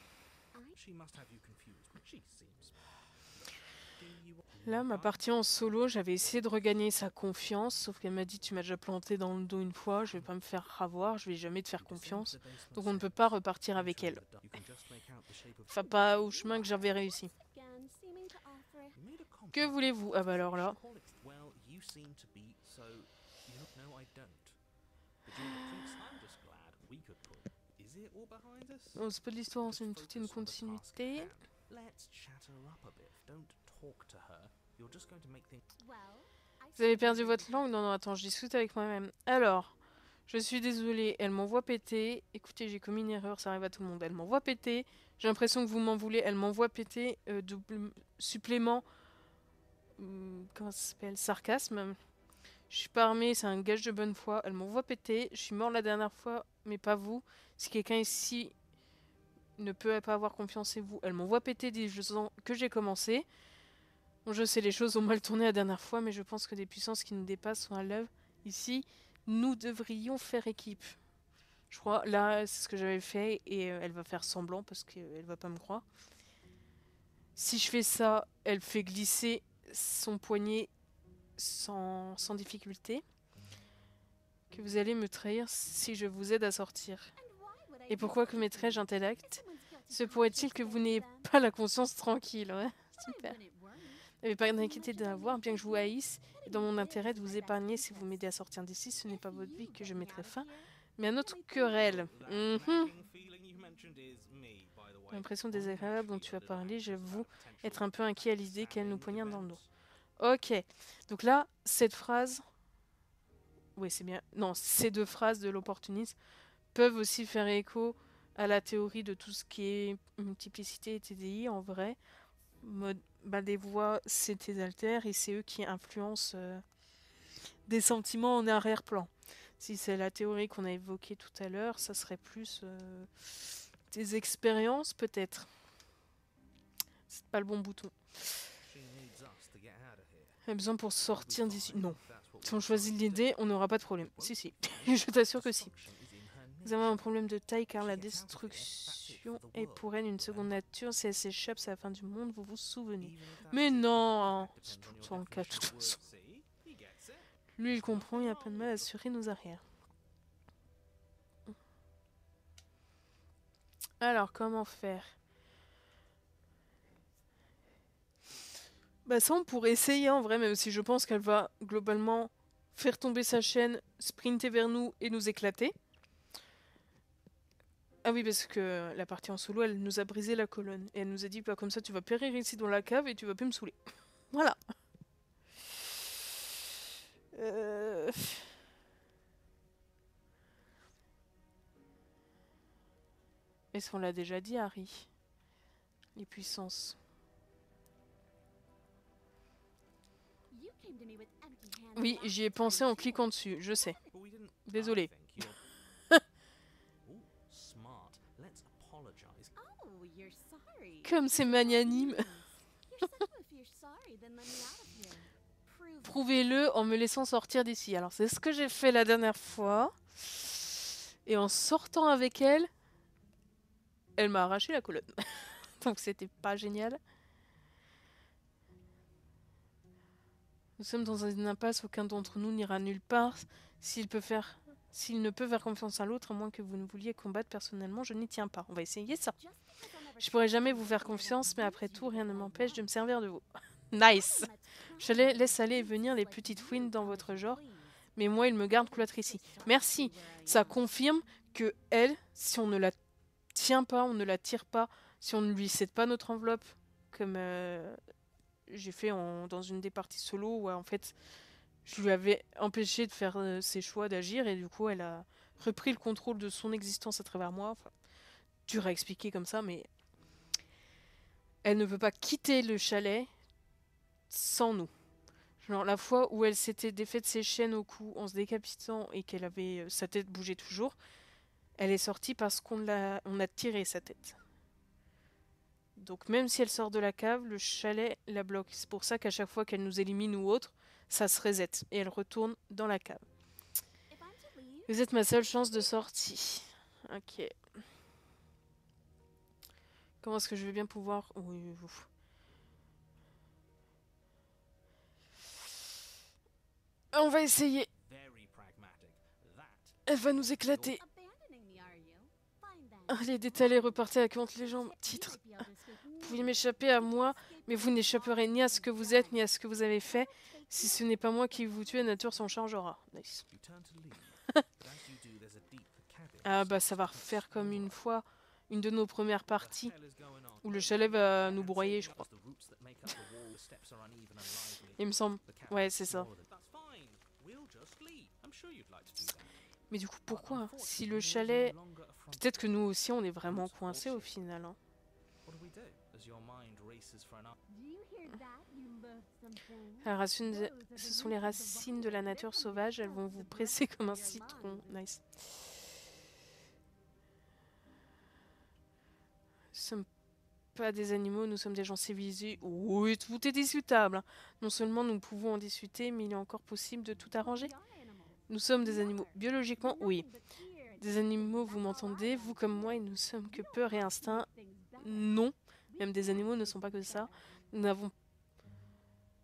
Là, ma partie en solo, j'avais essayé de regagner sa confiance, sauf qu'elle m'a dit tu m'as déjà planté dans le dos une fois, je vais pas me faire avoir, je vais jamais te faire confiance. Donc on ne peut pas repartir avec elle. Enfin, pas au chemin que j'avais réussi. Que voulez-vous? Ah bah alors là. Oh, c'est pas de l'histoire, c'est toute une continuité. Vous avez perdu votre langue? Non, non, attends, je discute avec moi-même. Alors, je suis désolée, elle m'envoie péter. Écoutez, j'ai commis une erreur, ça arrive à tout le monde. Elle m'envoie péter. J'ai l'impression que vous m'en voulez. Elle m'envoie péter. Supplément. Comment ça s'appelle? Sarcasme. Je suis pas armée, c'est un gage de bonne foi. Elle m'envoie péter. Je suis mort la dernière fois, mais pas vous. Si quelqu'un ici ne peut pas avoir confiance en vous, elle m'envoie péter disant que j'ai commencé. Bon, je sais, les choses ont mal tourné la dernière fois, mais je pense que des puissances qui nous dépassent sont à l'œuvre. Ici, nous devrions faire équipe. Je crois, là, c'est ce que j'avais fait, et elle va faire semblant parce qu'elle va pas me croire. Si je fais ça, elle fait glisser son poignet sans difficulté. Que vous allez me trahir si je vous aide à sortir. Et pourquoi que mettrais-je intellect? Se pourrait-il que vous n'ayez pas la conscience tranquille? Ouais, super. N'avez pas d'inquiétude d'avoir, bien que je vous haïsse, et dans mon intérêt de vous épargner si vous m'aidez à sortir d'ici, ce n'est pas votre vie que je mettrai fin, mais à notre querelle. L'impression désagréable dont tu as parlé, j'avoue être un peu inquiet à l'idée qu'elle nous poignarde dans le dos. Ok, donc là, cette phrase... Oui, c'est bien. Non, ces 2 phrases de l'opportunisme peuvent aussi faire écho à la théorie de tout ce qui est multiplicité et TDI, en vrai. Des voix, c'est tes altères et c'est eux qui influencent des sentiments en arrière-plan. Si c'est la théorie qu'on a évoquée tout à l'heure, ça serait plus des expériences, peut-être. C'est pas le bon bouton. Elle a besoin pour sortir d'ici. Non. Si on choisit l'idée, on n'aura pas de problème. Si, si. Je t'assure que si. Nous avons un problème de taille car la destruction... for the est world, pour elle une seconde remember? nature. Si elle s'échappe, c'est la fin du monde, vous vous souvenez. Even if that Mais doesn't non, depend c'est on tout le your temps le cas de toute definition of façon. words, see? He gets it. Lui, il comprend, il a pas de mal à assurer nos arrières. Alors, comment faire? Bah ça, on pourrait essayer en vrai, même si je pense qu'elle va globalement faire tomber sa chaîne, sprinter vers nous et nous éclater. Ah oui, parce que la partie en solo, elle nous a brisé la colonne. Et elle nous a dit, bah comme ça, tu vas périr ici dans la cave et tu vas plus me saouler. Voilà. Euh... Est-ce qu'on l'a déjà dit, Harry? Les puissances. You came to me with empty hands Oui, last j'y ai time, pensé en too. cliquant dessus, je sais. But we didn't. Désolé. I think you're... Ooh, smart. Let's apologize. Oh, you're sorry. Comme c'est magnanime. You're so if you're sorry, then let me out of here. Prove it. Prouvez-le en me laissant sortir d'ici. Alors c'est ce que j'ai fait la dernière fois. Et en sortant avec elle, elle m'a arraché la colonne. Donc c'était pas génial. Nous sommes dans une impasse, aucun d'entre nous n'ira nulle part. S'il ne peut faire confiance à l'autre, à moins que vous ne vouliez combattre personnellement, je n'y tiens pas. On va essayer ça. Just because I'll never Je pourrais trust jamais you vous faire doesn't mean I confiance, won't mais use après you tout, rien if ne I m'empêche de want. me servir de vous. Nice! I'm a Je les laisse aller et venir les petites fouines dans votre genre, mais moi, il me garde cloître ici. Merci. Ça confirme que elle, si on ne la tient pas, on ne la tire pas, si on ne lui cède pas notre enveloppe, comme j'ai fait dans une des parties solo, où en fait, je lui avais empêché de faire ses choix, d'agir, et du coup, elle a repris le contrôle de son existence à travers moi. Enfin, dur à expliquer comme ça, mais elle ne peut pas quitter le chalet sans nous. Genre la fois où elle s'était défaite ses chaînes au cou en se décapitant et qu'elle avait sa tête bougeait toujours, elle est sortie parce qu'on a tiré sa tête. Donc même si elle sort de la cave, le chalet la bloque. C'est pour ça qu'à chaque fois qu'elle nous élimine ou autre, ça se reset et elle retourne dans la cave. If I'm to leave, Vous êtes ma seule chance de sortie. Ok. Comment est-ce que je vais bien pouvoir... Oui, ouf. On va essayer. Very pragmatic. That. Elle va nous éclater. abandoning me, are you? Fine then. Allez, détalez, repartez avec contre les jambes. Titre. Vous pouviez m'échapper à moi, mais vous n'échapperez ni à ce que vous êtes, ni à ce que vous avez fait. Si ce n'est pas moi qui vous tue, la nature s'en chargera. Nice. You turn to leave, but as you do, there's a deep cabin. Ah bah ça va refaire comme une fois, une de nos premières parties, What the hell is going on? où le chalet va nous broyer, je crois. The roots that make up the wall, the steps are uneven and lively. Il me semble. The cabin Ouais, is c'est ça. smaller than- That's fine. We'll just leave. I'm sure you'd like to do that. Mais du coup, But pourquoi? Si unfortunately, le there is chalet... no longer a front Peut-être que door. nous aussi, on est vraiment coincés au final. Hein. What do we do? As your mind races for an up. Do you hear that, you loathsome thing? Ce sont les racines de la nature sauvage, elles vont vous presser comme un citron. Nice. Nous sommes pas des animaux, nous sommes des gens civilisés. Oui, tout est discutable. Hein. Non seulement nous pouvons en discuter, mais il est encore possible de tout arranger. Nous sommes des animaux. Biologiquement, oui. Des animaux, vous m'entendez, vous comme moi, et nous sommes que peur et instinct. Non. Même des animaux ne sont pas que ça. Nous n'avons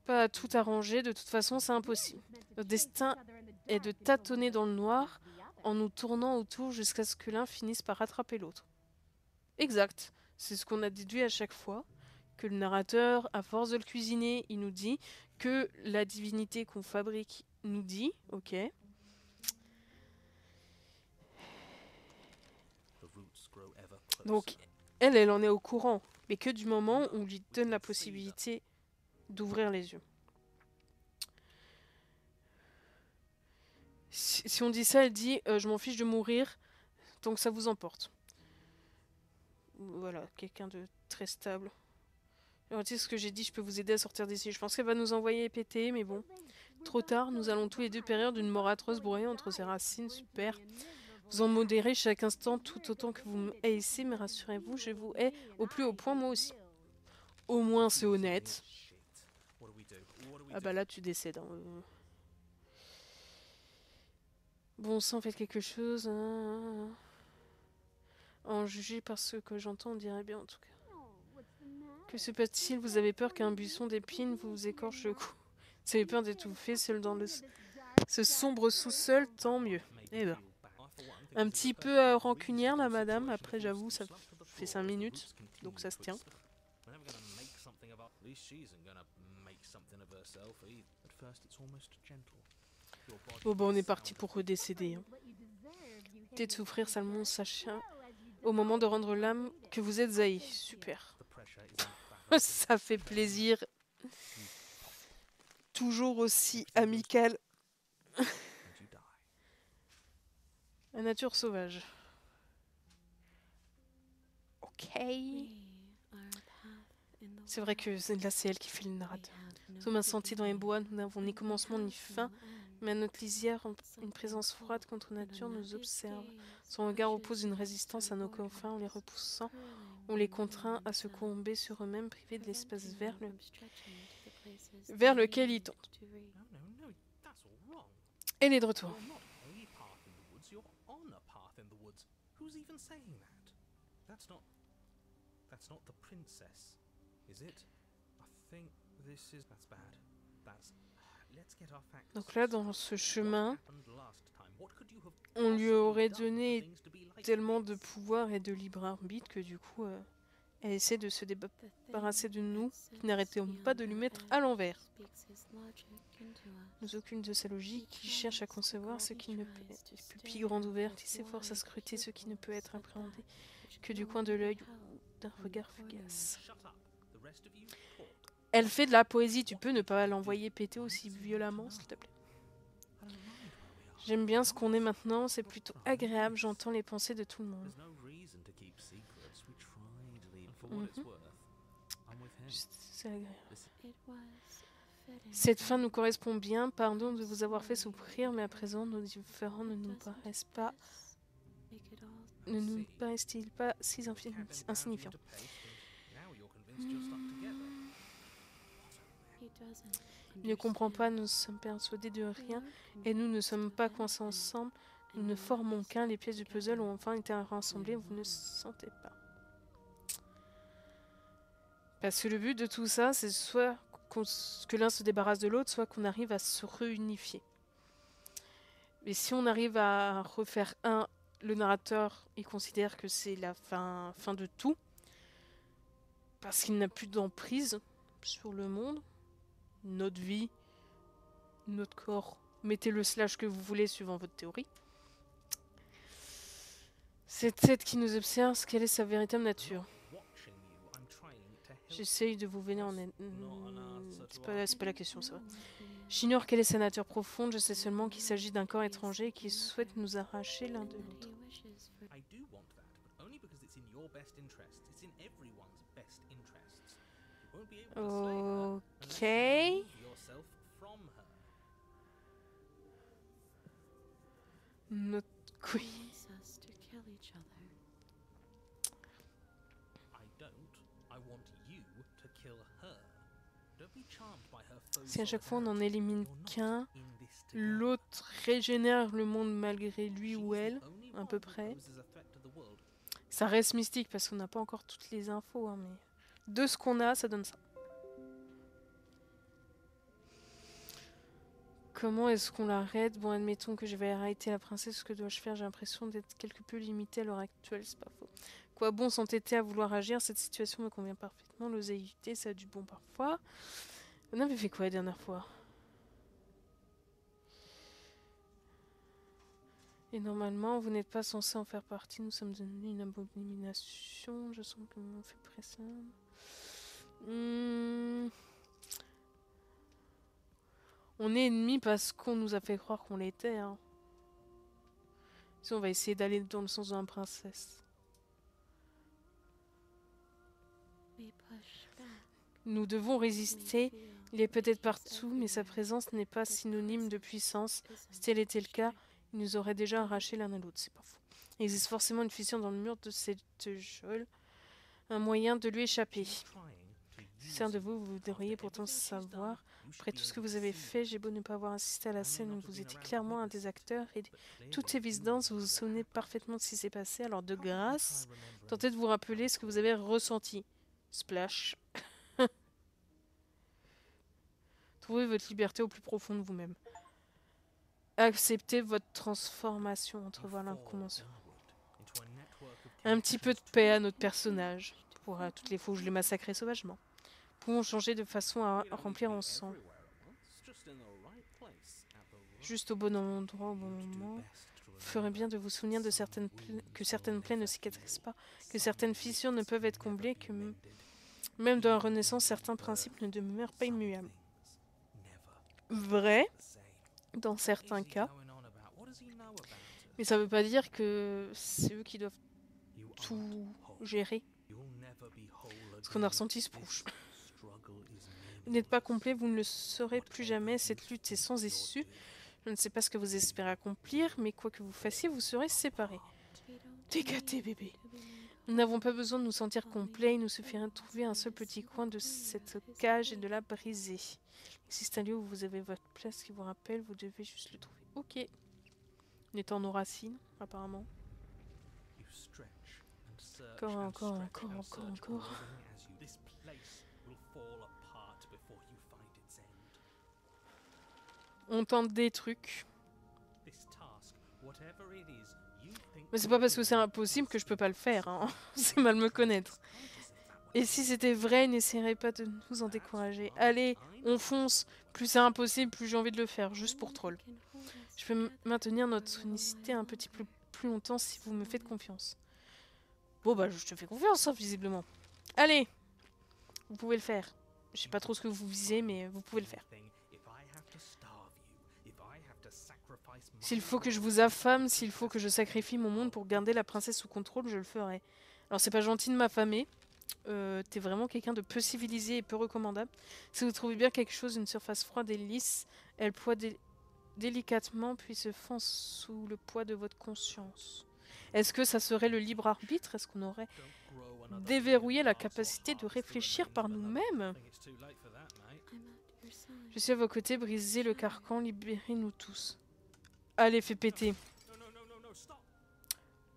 pas tout arrangé, de toute façon, c'est impossible. Notre destin est de tâtonner dans le noir en nous tournant autour jusqu'à ce que l'un finisse par rattraper l'autre. Exact. C'est ce qu'on a déduit à chaque fois. Que le narrateur, à force de le cuisiner, il nous dit que la divinité qu'on fabrique nous dit, ok. The roots grow ever closer. Donc, elle en est au courant, mais que du moment où on lui donne la possibilité d'ouvrir les yeux. Si on dit ça, elle dit je m'en fiche de mourir, tant que ça vous emporte. Voilà, quelqu'un de très stable. Alors, tu sais ce que j'ai dit, je peux vous aider à sortir d'ici. Je pense qu'elle va nous envoyer péter, mais bon. Trop tard, nous allons tous les deux périr d'une mort atroce broyée entre ses racines, super. Vous en modérez chaque instant tout autant que vous me haïssez, mais rassurez-vous, je vous hais au plus haut point moi aussi. Au moins c'est honnête. Shit. What do we do? What do we Ah do? bah là tu décèdes. Hein. Bon sang, faites quelque chose. Hein. en juger par ce que j'entends, on dirait bien en tout cas. Oh, what's the matter? Que se passe-t-il? Vous avez peur qu'un buisson d'épines vous écorche le cou? Vous avez peur d'étouffer seul dans ce sombre sous-sol? Tant mieux. Eh ben. Un petit peu rancunière la madame, après j'avoue ça fait 5 minutes, donc ça se tient. Bon bah on est parti pour redécéder. Hein. Peut-être souffrir salement sachant au moment de rendre l'âme que vous êtes haï. Super. Ça fait plaisir. Toujours aussi amical. La nature sauvage. Ok. C'est vrai que là c'est elle qui fait le narrateur. Nous sommes insentis dans les bois, nous n'avons ni commencement ni fin, mais à notre lisière, une présence froide contre nature nous observe. Son regard oppose une résistance à nos confins, en les repoussant, on les contraint à se courber sur eux-mêmes, privés de l'espace vers lequel ils tendent. Elle est de retour. That's not the princess, is it? I think this is... That's bad. That's... Let's get our facts. Donc là, dans ce chemin, What happened last time? What could you have on lui possibly aurait done for donné things to be like tellement de this? pouvoir et de libre arbitre que du coup, elle essaie de se débarrasser de nous, qui n'arrêtons pas de lui mettre à l'envers. Nous aucune de sa logique, qui cherche à concevoir ce qui ne peut être. Les pupilles grandes ouvertes, il s'efforce à scruter ce qui ne peut être appréhendé que du coin de l'œil ou d'un regard fugace. Shut up. The rest of you, talk. Elle fait de la poésie, tu peux ne pas l'envoyer péter aussi violemment, s'il te plaît. J'aime bien ce qu'on est maintenant, c'est plutôt agréable, j'entends les pensées de tout le monde. There's no reason to keep secrets. We tried, Lee. For what it's worth, I'm with him. C'est agréable. Listen, Cette fin nous correspond bien, pardon de vous avoir fait souffrir, mais à présent nos différends ne nous paraissent pas, ne nous paraissent-ils pas si insignifiants. now you're convinced you're stuck together. Il ne comprend pas, nous sommes persuadés de rien, et nous ne sommes pas coincés ensemble, nous ne formons qu'un, les pièces du puzzle ont enfin été rassemblées, vous ne sentez pas. Parce que le but de tout ça, c'est soit que l'un se débarrasse de l'autre, soit qu'on arrive à se réunifier. Mais si on arrive à refaire le narrateur, il considère que c'est la fin de tout, parce qu'il n'a plus d'emprise sur le monde, notre vie, notre corps. Mettez le slash que vous voulez suivant votre théorie. Cette tête qui nous observe, quelle est sa véritable nature? Watching you, I'm trying to help. J'essaye de vous venir en aide. C'est pas la question, ça va. J'ignore quelle est sa nature profonde, je sais seulement qu'il s'agit d'un corps étranger qui souhaite nous arracher l'un de l'autre. I do want that, but only because it's in your best interests. It's in everyone's best interests. You won't be able to slay her unless Ok. you remove yourself from her. Notre queen. I don't. I want you to kill her. Don't be charmed by her foes. Si à chaque fois on n'en élimine You're not qu'un, in this together. l'autre régénère le monde malgré lui ou She's elle, the only à one peu who près. poses a threat to the world. Ça reste mystique parce qu'on n'a pas encore toutes les infos, hein, mais de ce qu'on a, ça donne ça. Comment est-ce qu'on l'arrête? Bon, admettons que je vais arrêter la princesse, que dois-je faire? J'ai l'impression d'être quelque peu limitée à l'heure actuelle, c'est pas faux. Quoi bon s'entêter à vouloir agir? Cette situation me convient parfaitement. L'oséité, ça a du bon parfois. On avait fait quoi la dernière fois? Et normalement, vous n'êtes pas censé en faire partie. Nous sommes devenus une abomination. Je sens que m'ont fait pression. On est ennemis parce qu'on nous a fait croire qu'on l'était. Hein. Si on va essayer d'aller dans le sens de la princesse. Nous devons résister. Il est peut-être partout, mais sa présence n'est pas synonyme de puissance. Si tel était le cas, il nous aurait déjà arraché l'un à l'autre. C'est pas faux. Il existe forcément une fissure dans le mur de cette geôle. Un moyen de lui échapper. Fier de vous, vous devriez pourtant savoir. Après tout ce que vous avez fait, j'ai beau ne pas avoir assisté à la scène où vous étiez clairement un des acteurs et toute évidence, vous vous souvenez parfaitement de ce qui s'est passé. Alors de grâce, tentez de vous rappeler ce que vous avez ressenti. Splash. Trouvez votre liberté au plus profond de vous-même. Acceptez votre transformation, entrevoir l'incommensurable. Un petit peu de paix à notre personnage, pour toutes les fois où je l'ai massacré sauvagement. Pouvons changer de façon à remplir en sang. Juste au bon endroit, au bon moment. Vous ferez bien de vous souvenir de que certaines plaies ne cicatrisent pas, que certaines fissures ne peuvent être comblées, que même dans la Renaissance, certains principes ne demeurent pas immuables. Vrai, dans certains cas, mais ça veut pas dire que c'est eux qui doivent tout gérer. Ce qu'on a ressenti se prouve. Vous n'êtes pas complet, vous ne le serez plus jamais. Cette lutte est sans issue. Je ne sais pas ce que vous espérez accomplir, mais quoi que vous fassiez, vous serez séparés. Dégâté, bébé. Nous n'avons pas besoin de nous sentir complets. Il nous suffirait de trouver un seul petit coin de cette cage et de la briser. Il existe un lieu où vous avez votre place qui vous rappelle, vous devez juste le trouver. Ok. On est en nos racines, apparemment. Encore. On tente des trucs. Mais c'est pas parce que c'est impossible que je peux pas le faire, hein. C'est mal me connaître. Et si c'était vrai, n'essayerez pas de nous en décourager. Allez, on fonce. Plus c'est impossible, plus j'ai envie de le faire, juste pour troll. Je peux maintenir notre unicité un petit peu plus longtemps si vous me faites confiance. Bon bah je te fais confiance, hein, visiblement. Allez, vous pouvez le faire. Je sais pas trop ce que vous visez, mais vous pouvez le faire. S'il faut que je vous affame, s'il faut que je sacrifie mon monde pour garder la princesse sous contrôle, je le ferai. Alors c'est pas gentil de m'affamer. T'es vraiment quelqu'un de peu civilisé et peu recommandable. Si vous trouvez bien quelque chose, une surface froide et lisse, elle ploie délicatement puis se fend sous le poids de votre conscience. Est-ce que ça serait le libre arbitre? Est-ce qu'on aurait déverrouillé la capacité de réfléchir par nous-mêmes? Je suis à vos côtés, brisez le carcan, libérez-nous tous. Allez, fais péter.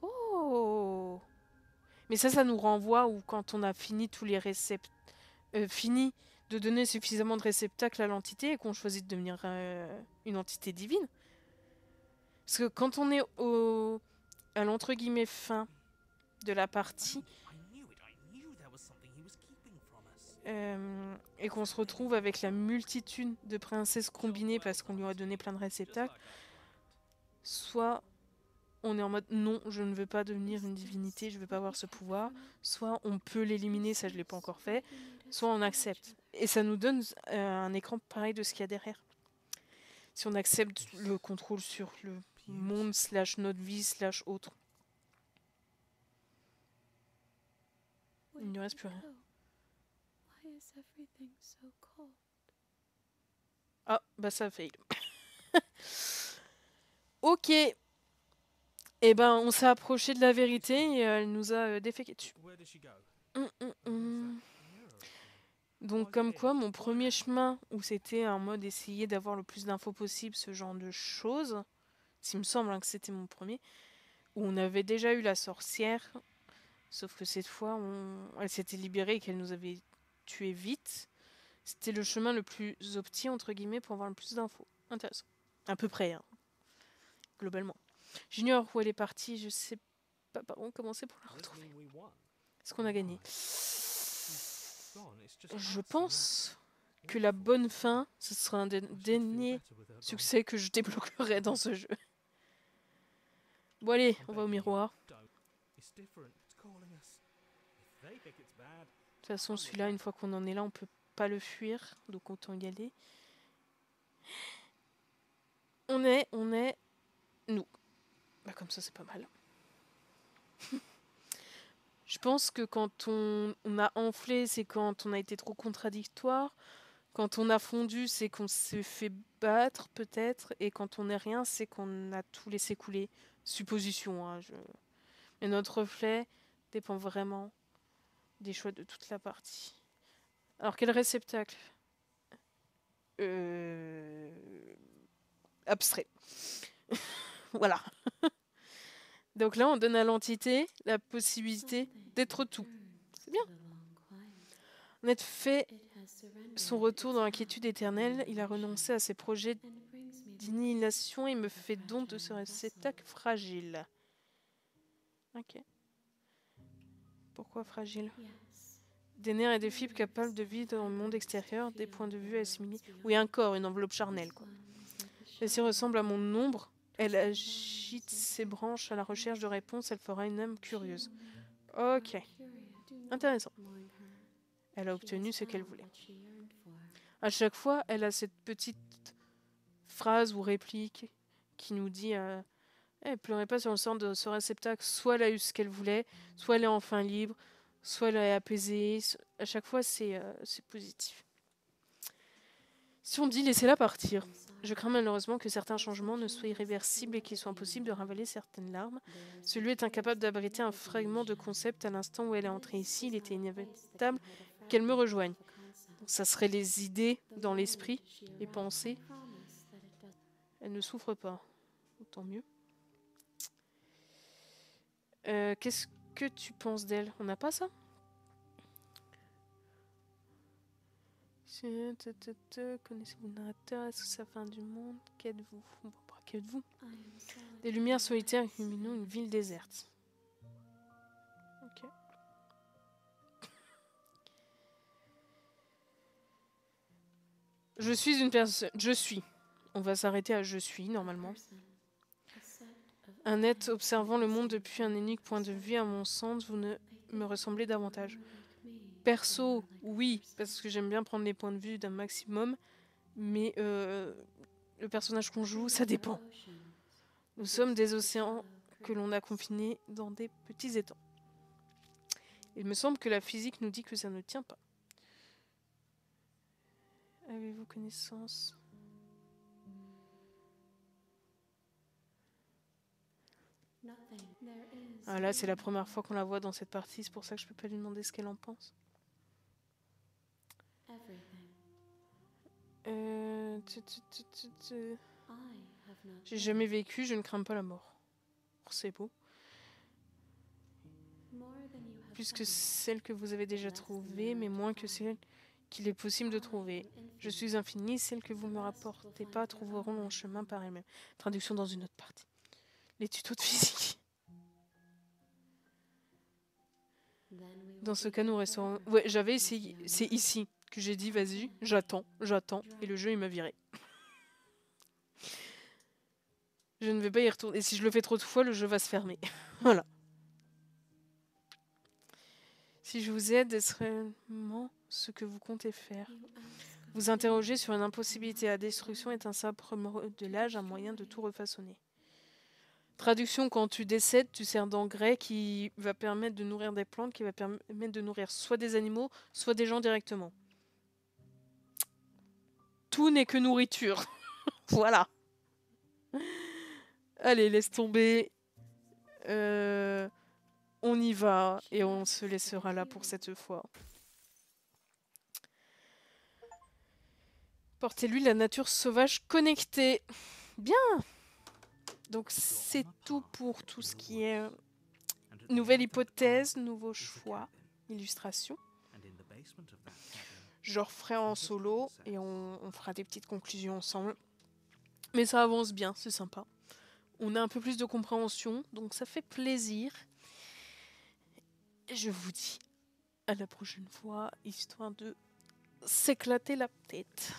Oh! Mais ça nous renvoie où quand on a fini tous les fini de donner suffisamment de réceptacles à l'entité et qu'on choisit de devenir une entité divine. Parce que quand on est à l'entre guillemets fin de la partie et qu'on se retrouve avec la multitude de princesses combinées parce qu'on lui a donné plein de réceptacles, soit on est en mode non, je ne veux pas devenir une divinité, je ne veux pas avoir ce pouvoir, soit on peut l'éliminer, ça je ne l'ai pas encore fait, soit on accepte. Et ça nous donne un écran pareil de ce qu'il y a derrière. Si on accepte le contrôle sur le monde / notre vie / autre. Il ne reste plus rien. Ah, bah ça fail. Ok. Eh ben, on s'est approché de la vérité et elle nous a déféqué dessus. Donc comme quoi, mon premier chemin, où c'était en mode essayer d'avoir le plus d'infos possible, ce genre de choses, s'il me semble que c'était mon premier, où on avait déjà eu la sorcière, sauf que cette fois, elle s'était libérée et qu'elle nous avait tués vite. C'était le chemin le plus opti, entre guillemets, pour avoir le plus d'infos. Intéressant. À peu près, hein, globalement. J'ignore où elle est partie, je sais pas par où commencer pour la retrouver. Est-ce qu'on a gagné? Je pense que la bonne fin, ce sera un des derniers succès que je débloquerai dans ce jeu. Bon allez, on va au miroir. De toute façon, celui-là, une fois qu'on en est là, on peut pas le fuir, donc autant y aller. On est nous. Bah comme ça, c'est pas mal. Je pense que quand on a enflé, c'est quand on a été trop contradictoire. Quand on a fondu, c'est qu'on s'est fait battre, peut-être. Et quand on n'est rien, c'est qu'on a tout laissé couler. Supposition, hein. Mais notre reflet dépend vraiment des choix de toute la partie. Alors, quel réceptacle? Abstrait. Voilà. Donc là, on donne à l'entité la possibilité d'être tout. C'est bien. Ned fait son retour dans l'inquiétude éternelle. Il a renoncé à ses projets d'inhilation et me fait don de ce réceptacle fragile. Ok. Pourquoi fragile? Des nerfs et des fibres capables de vivre dans le monde extérieur, des points de vue assimilés. Oui, un corps, une enveloppe charnelle, quoi. Celle-ci ressemble à mon ombre. Elle agite ses branches à la recherche de réponses. Elle fera une âme curieuse. Ok. Intéressant. Elle a obtenu ce qu'elle voulait. À chaque fois, elle a cette petite phrase ou réplique qui nous dit pleurez pas sur le sort de ce réceptacle. Soit elle a eu ce qu'elle voulait, soit elle est enfin libre, soit elle est apaisée. À chaque fois, c'est positif. Si on dit laissez-la partir, je crains malheureusement que certains changements ne soient irréversibles et qu'il soit impossible de ravaler certaines larmes. Celui est incapable d'abriter un fragment de concept à l'instant où elle est entrée ici. Il était inévitable qu'elle me rejoigne. Donc, ça serait les idées dans l'esprit, les pensées. Elle ne souffre pas. Tant mieux. Qu'est-ce que tu penses d'elle? On n'a pas ça? Connaissez-vous le narrateur? Est-ce que c'est la fin du monde? Qu'êtes-vous? Qu'êtes-vous? Des lumières solitaires illuminant une ville déserte. Ok. Je suis une personne. Je suis. On va s'arrêter à je suis, normalement. Un être observant le monde depuis un unique point de vue, à mon sens, vous ne me ressemblez davantage. Perso, oui, parce que j'aime bien prendre les points de vue d'un maximum, mais le personnage qu'on joue, ça dépend. Nous sommes des océans que l'on a confinés dans des petits étangs. Il me semble que la physique nous dit que ça ne tient pas. Avez-vous connaissance? Ah là, c'est la première fois qu'on la voit dans cette partie, c'est pour ça que je peux pas lui demander ce qu'elle en pense. J'ai jamais vécu, je ne crains pas la mort. C'est beau. Plus que celle que vous avez déjà trouvée, mais moins que celle qu'il est possible de trouver. Je suis infinie, celles que vous ne me rapportez pas trouveront mon chemin par elles-mêmes. Traduction dans une autre partie. Les tutos de physique. Dans ce cas, nous restons... Ouais, j'avais essayé. C'est ici que j'ai dit, vas-y, j'attends. Et le jeu, il m'a viré. Je ne vais pas y retourner. Et si je le fais trop de fois, le jeu va se fermer. Voilà. Si je vous aide, est-ce réellement ce que vous comptez faire? Vous interroger sur une impossibilité. La destruction est un simple modelage, un moyen de tout refaçonner. Traduction, quand tu décèdes, tu sers d'engrais qui va permettre de nourrir des plantes, qui va permettre de nourrir soit des animaux, soit des gens directement. Tout n'est que nourriture. Voilà. Allez, laisse tomber. On y va et on se laissera là pour cette fois. Portez-lui la nature sauvage connectée. Bien. Donc c'est tout pour tout ce qui est nouvelle hypothèse, nouveau choix, illustration. Je referai en solo et on fera des petites conclusions ensemble. Mais ça avance bien, c'est sympa. On a un peu plus de compréhension, donc ça fait plaisir. Et je vous dis à la prochaine fois, histoire de s'éclater la tête.